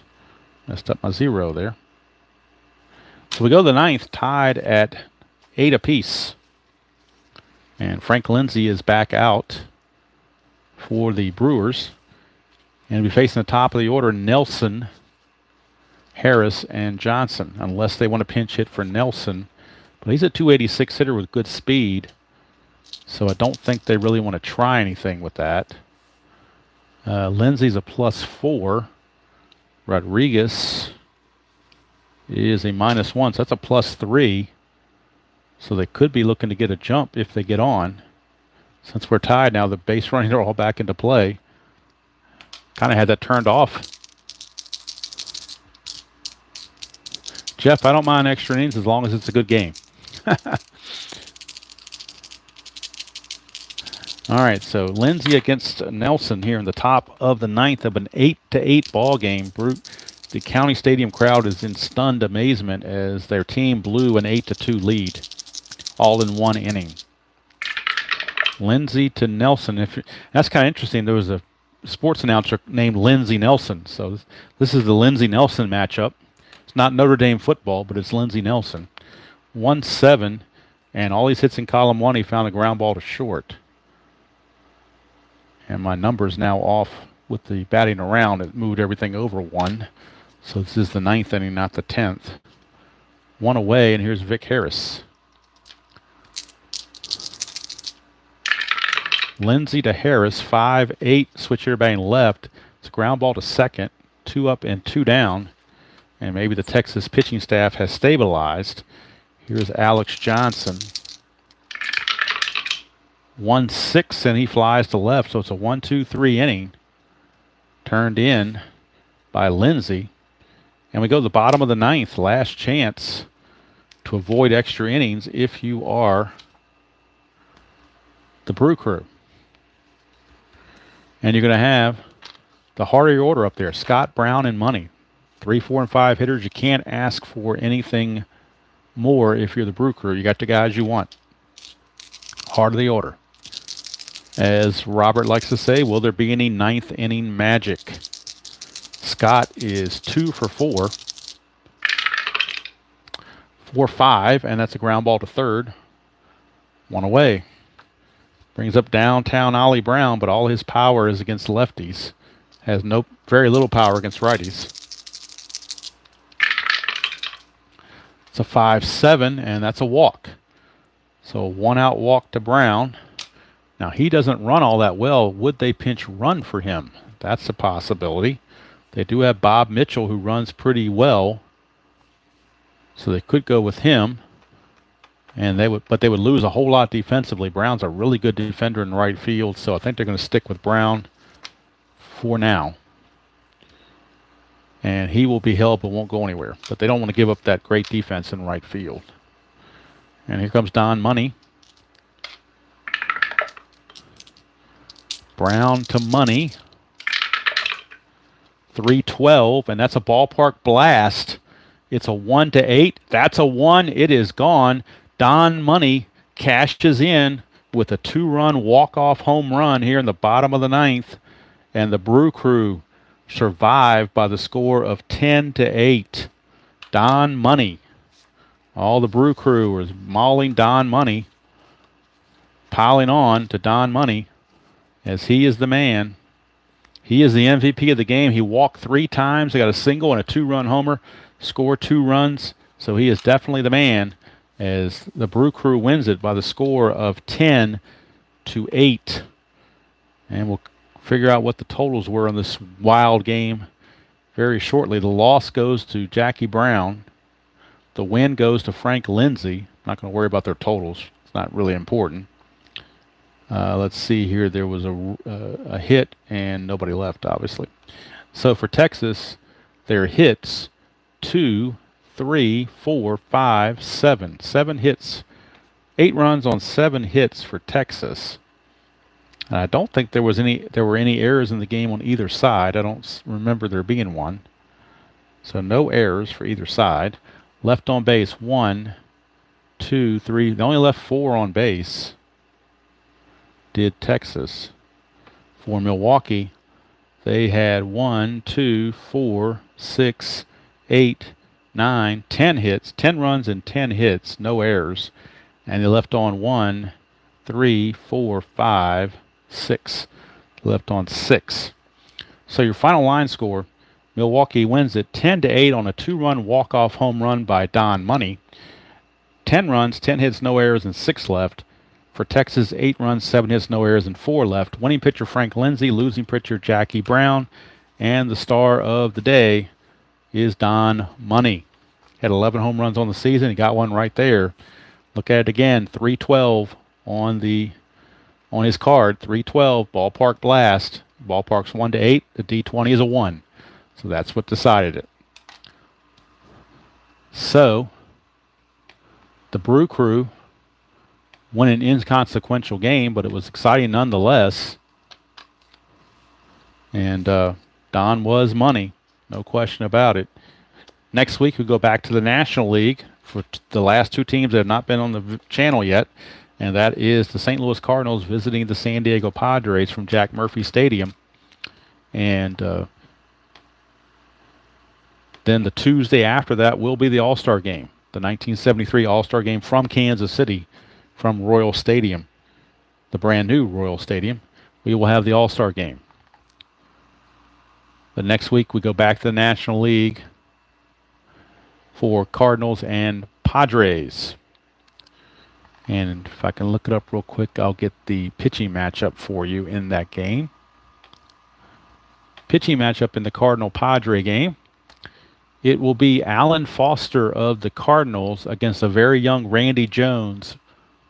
messed up my 0 there. So we go to the ninth, tied at 8 apiece. And Frank Lindsay is back out for the Brewers. And we'll be facing the top of the order, Nelson, Harris, and Johnson, unless they want to pinch hit for Nelson. But he's a 286 hitter with good speed, so I don't think they really want to try anything with that. Lindsay's a +4. Rodriguez is a -1, so that's a +3. So they could be looking to get a jump if they get on. Since we're tied now, the base running are all back into play. Kind of had that turned off. Jeff, I don't mind extra innings as long as it's a good game. All right, so Lindsay against Nelson here in the top of the ninth of an 8-8 ball game. The County Stadium crowd is in stunned amazement as their team blew an 8-2 lead, all in one inning. Lindsay to Nelson. That's kind of interesting. There was a sports announcer named Lindsey Nelson, so this is the Lindsey Nelson matchup. It's not Notre Dame football, but it's Lindsey Nelson. 1-7, and all these hits in column 1, he found a ground ball to short. And my number's now off with the batting around. It moved everything over 1. So this is the 9th inning, not the 10th. 1 away, and here's Vic Harris. Lindsay to Harris, 5-8, switch hitter batting left. It's a ground ball to second, 2 up and 2 down. And maybe the Texas pitching staff has stabilized. Here's Alex Johnson. 1-6, and he flies to left, so it's a 1-2-3 inning. Turned in by Lindsay. And we go to the bottom of the ninth, last chance to avoid extra innings if you are the Brew Crew. And you're going to have the heart of your order up there, Scott, Brown, and Money. 3, 4, and 5 hitters. You can't ask for anything more if you're the Brew Crew. You got the guys you want. Heart of the order. As Robert likes to say, will there be any 9th inning magic? Scott is 2 for 4. 4-5, and that's a ground ball to third. 1 away. Brings up downtown Ollie Brown, but all his power is against lefties. Has very little power against righties. It's a 5-7, and that's a walk. So 1 out walk to Brown. Now, he doesn't run all that well. Would they pinch run for him? That's a possibility. They do have Bob Mitchell, who runs pretty well. So they could go with him. And but they would lose a whole lot defensively. Brown's a really good defender in right field, so I think they're going to stick with Brown for now. And and he will be held but won't go anywhere. But they don't want to give up that great defense in right field. And here comes Don Money. Brown to Money. 312, and that's a ballpark blast. It's a 1-8. That's a 1. It is gone. Don Money cashes in with a 2-run walk-off home run here in the bottom of the 9th, and the Brew Crew survived by the score of 10-8. Don Money. All the Brew Crew was mauling Don Money, piling on to Don Money, as he is the man. He is the MVP of the game. He walked 3 times. He got a single and a 2-run homer, scored 2 runs. So he is definitely the man, as the Brew Crew wins it by the score of 10-8. And we'll figure out what the totals were on this wild game very shortly. The loss goes to Jackie Brown. The win goes to Frank Lindsay. Not going to worry about their totals. It's not really important. Let's see here. There was a hit and nobody left, obviously. So for Texas, their hits 2, 3, 4, 5, 7. 7 hits. 8 runs on 7 hits for Texas. I don't think there were any errors in the game on either side. I don't remember there being one. So no errors for either side. Left on base 1, 2, 3. They only left 4 on base. Did Texas. For Milwaukee, they had 1, 2, 4, 6, 8, 9, 10 hits, 10 runs and 10 hits, no errors. And they left on 1, 3, 4, 5, 6. Left on 6. So your final line score, Milwaukee wins it 10-8 on a 2-run walk-off home run by Don Money. 10 runs, 10 hits, no errors, and 6 left. For Texas, 8 runs, 7 hits, no errors, and 4 left. Winning pitcher Frank Lindsay, losing pitcher Jackie Brown, and the star of the day is Don Money. Had 11 home runs on the season. He got one right there. Look at it again. 312 on his card. 312 ballpark blast. Ballpark's 1-8. The D20 is a 1. So that's what decided it. So the Brew Crew won an inconsequential game, but it was exciting nonetheless. And Don was money, no question about it. Next week we go back to the National League for the last 2 teams that have not been on the channel yet, and that is the St. Louis Cardinals visiting the San Diego Padres from Jack Murphy Stadium. And then the Tuesday after that will be the All-Star Game, the 1973 All-Star Game from Kansas City, from Royal Stadium, the brand new Royal Stadium. We will have the All-Star Game. The next week we go back to the National League for Cardinals and Padres. And if I can look it up real quick, I'll get the pitching matchup for you in that game. Pitching matchup in the Cardinal-Padre game. It will be Alan Foster of the Cardinals against a very young Randy Jones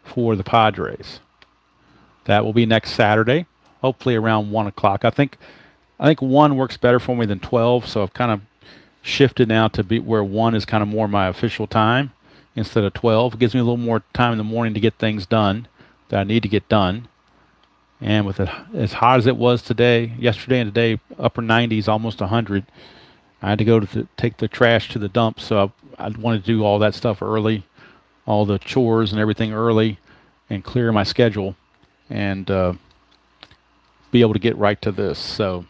for the Padres. That will be next Saturday, hopefully around 1 o'clock. I think 1 works better for me than 12, so I've kind of shifted now to be where 1 is kind of more my official time instead of 12. It gives me a little more time in the morning to get things done that I need to get done. And with it as hot as it was today, yesterday and today, upper 90s, almost 100, I had to go to take the trash to the dump, so I wanted to do all that stuff early, all the chores and everything early, and clear my schedule and be able to get right to this. So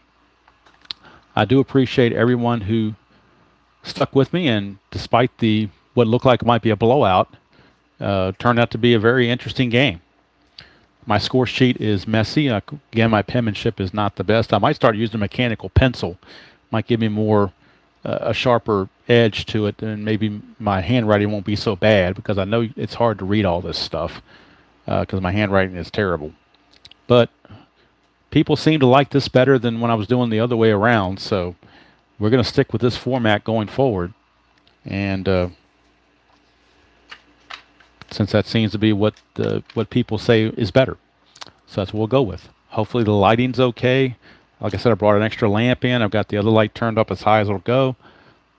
I do appreciate everyone who stuck with me, and despite what looked like it might be a blowout, turned out to be a very interesting game. My score sheet is messy. Again, my penmanship is not the best. I might start using a mechanical pencil. Might give me more a sharper edge to it, and maybe my handwriting won't be so bad, because I know it's hard to read all this stuff because my handwriting is terrible. But people seem to like this better than when I was doing the other way around, so we're going to stick with this format going forward. And since that seems to be what people say is better, so that's what we'll go with. Hopefully the lighting's okay. Like I said, I brought an extra lamp in. I've got the other light turned up as high as it'll go.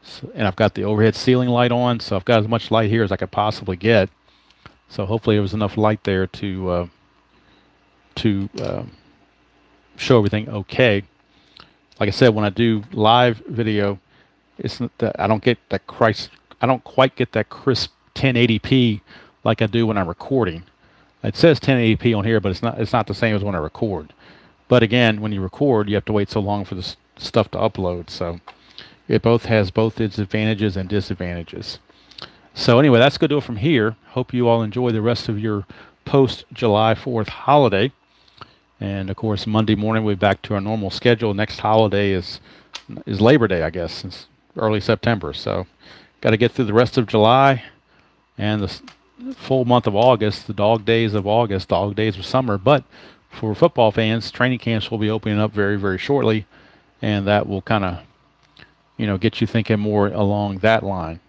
So, and I've got the overhead ceiling light on, so I've got as much light here as I could possibly get. So hopefully there was enough light there to show everything okay. Like I said, when I do live video, it's not that I don't quite get that crisp 1080p like I do when I'm recording. It says 1080p on here, but it's not the same as when I record. But again, when you record, you have to wait so long for the stuff to upload. So it has both its advantages and disadvantages. So anyway, that's going to do it from here. Hope you all enjoy the rest of your post-July 4th holiday. And of course, Monday morning we'll be back to our normal schedule. Next holiday is Labor Day, I guess. It's early September. So got to get through the rest of July and the full month of August, the dog days of August, dog days of summer. But for football fans, training camps will be opening up very, very shortly. And that will kind of, get you thinking more along that line.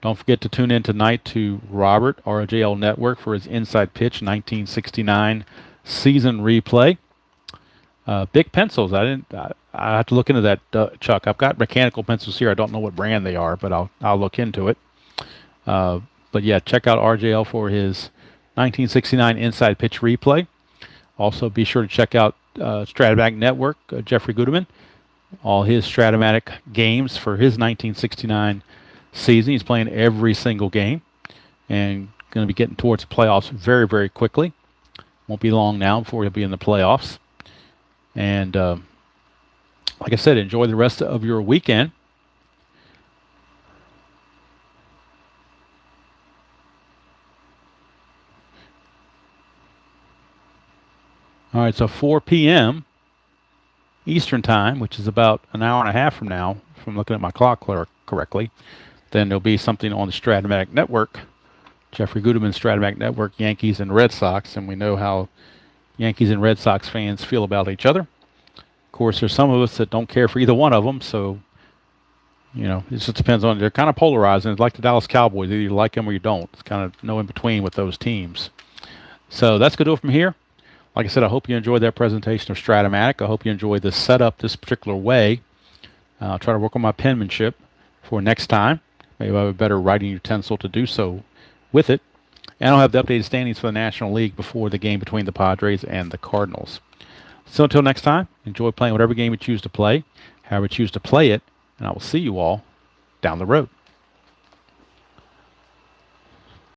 Don't forget to tune in tonight to Robert, RJL Network, for his Inside Pitch 1969 season replay. Big pencils. I have to look into that, Chuck. I've got mechanical pencils here. I don't know what brand they are, but I'll look into it. But yeah, check out RJL for his 1969 Inside Pitch replay. Also, be sure to check out Strat-O-Matic Network, Jeffrey Gudeman, all his Strat-O-Matic games for his 1969 season. He's playing every single game and going to be getting towards the playoffs very, very quickly. Won't be long now before he'll be in the playoffs. And like I said, enjoy the rest of your weekend. All right, so 4 p.m. Eastern Time, which is about an hour and a half from now, if I'm looking at my clock correctly, then there'll be something on the Strat-O-Matic Network, Jeffrey Gudeman's Strat-O-Matic Network, Yankees and Red Sox, and we know how Yankees and Red Sox fans feel about each other. Of course, there's some of us that don't care for either one of them, so, it just depends on, they're kind of polarizing. It's like the Dallas Cowboys, either you like them or you don't. It's kind of no in between with those teams. So that's going to do it from here. Like I said, I hope you enjoyed that presentation of Strat-O-Matic. I hope you enjoyed this setup this particular way. I'll try to work on my penmanship for next time. Maybe I have a better writing utensil to do so with it. And I'll have the updated standings for the National League before the game between the Padres and the Cardinals. So until next time, enjoy playing whatever game you choose to play, however you choose to play it, and I will see you all down the road.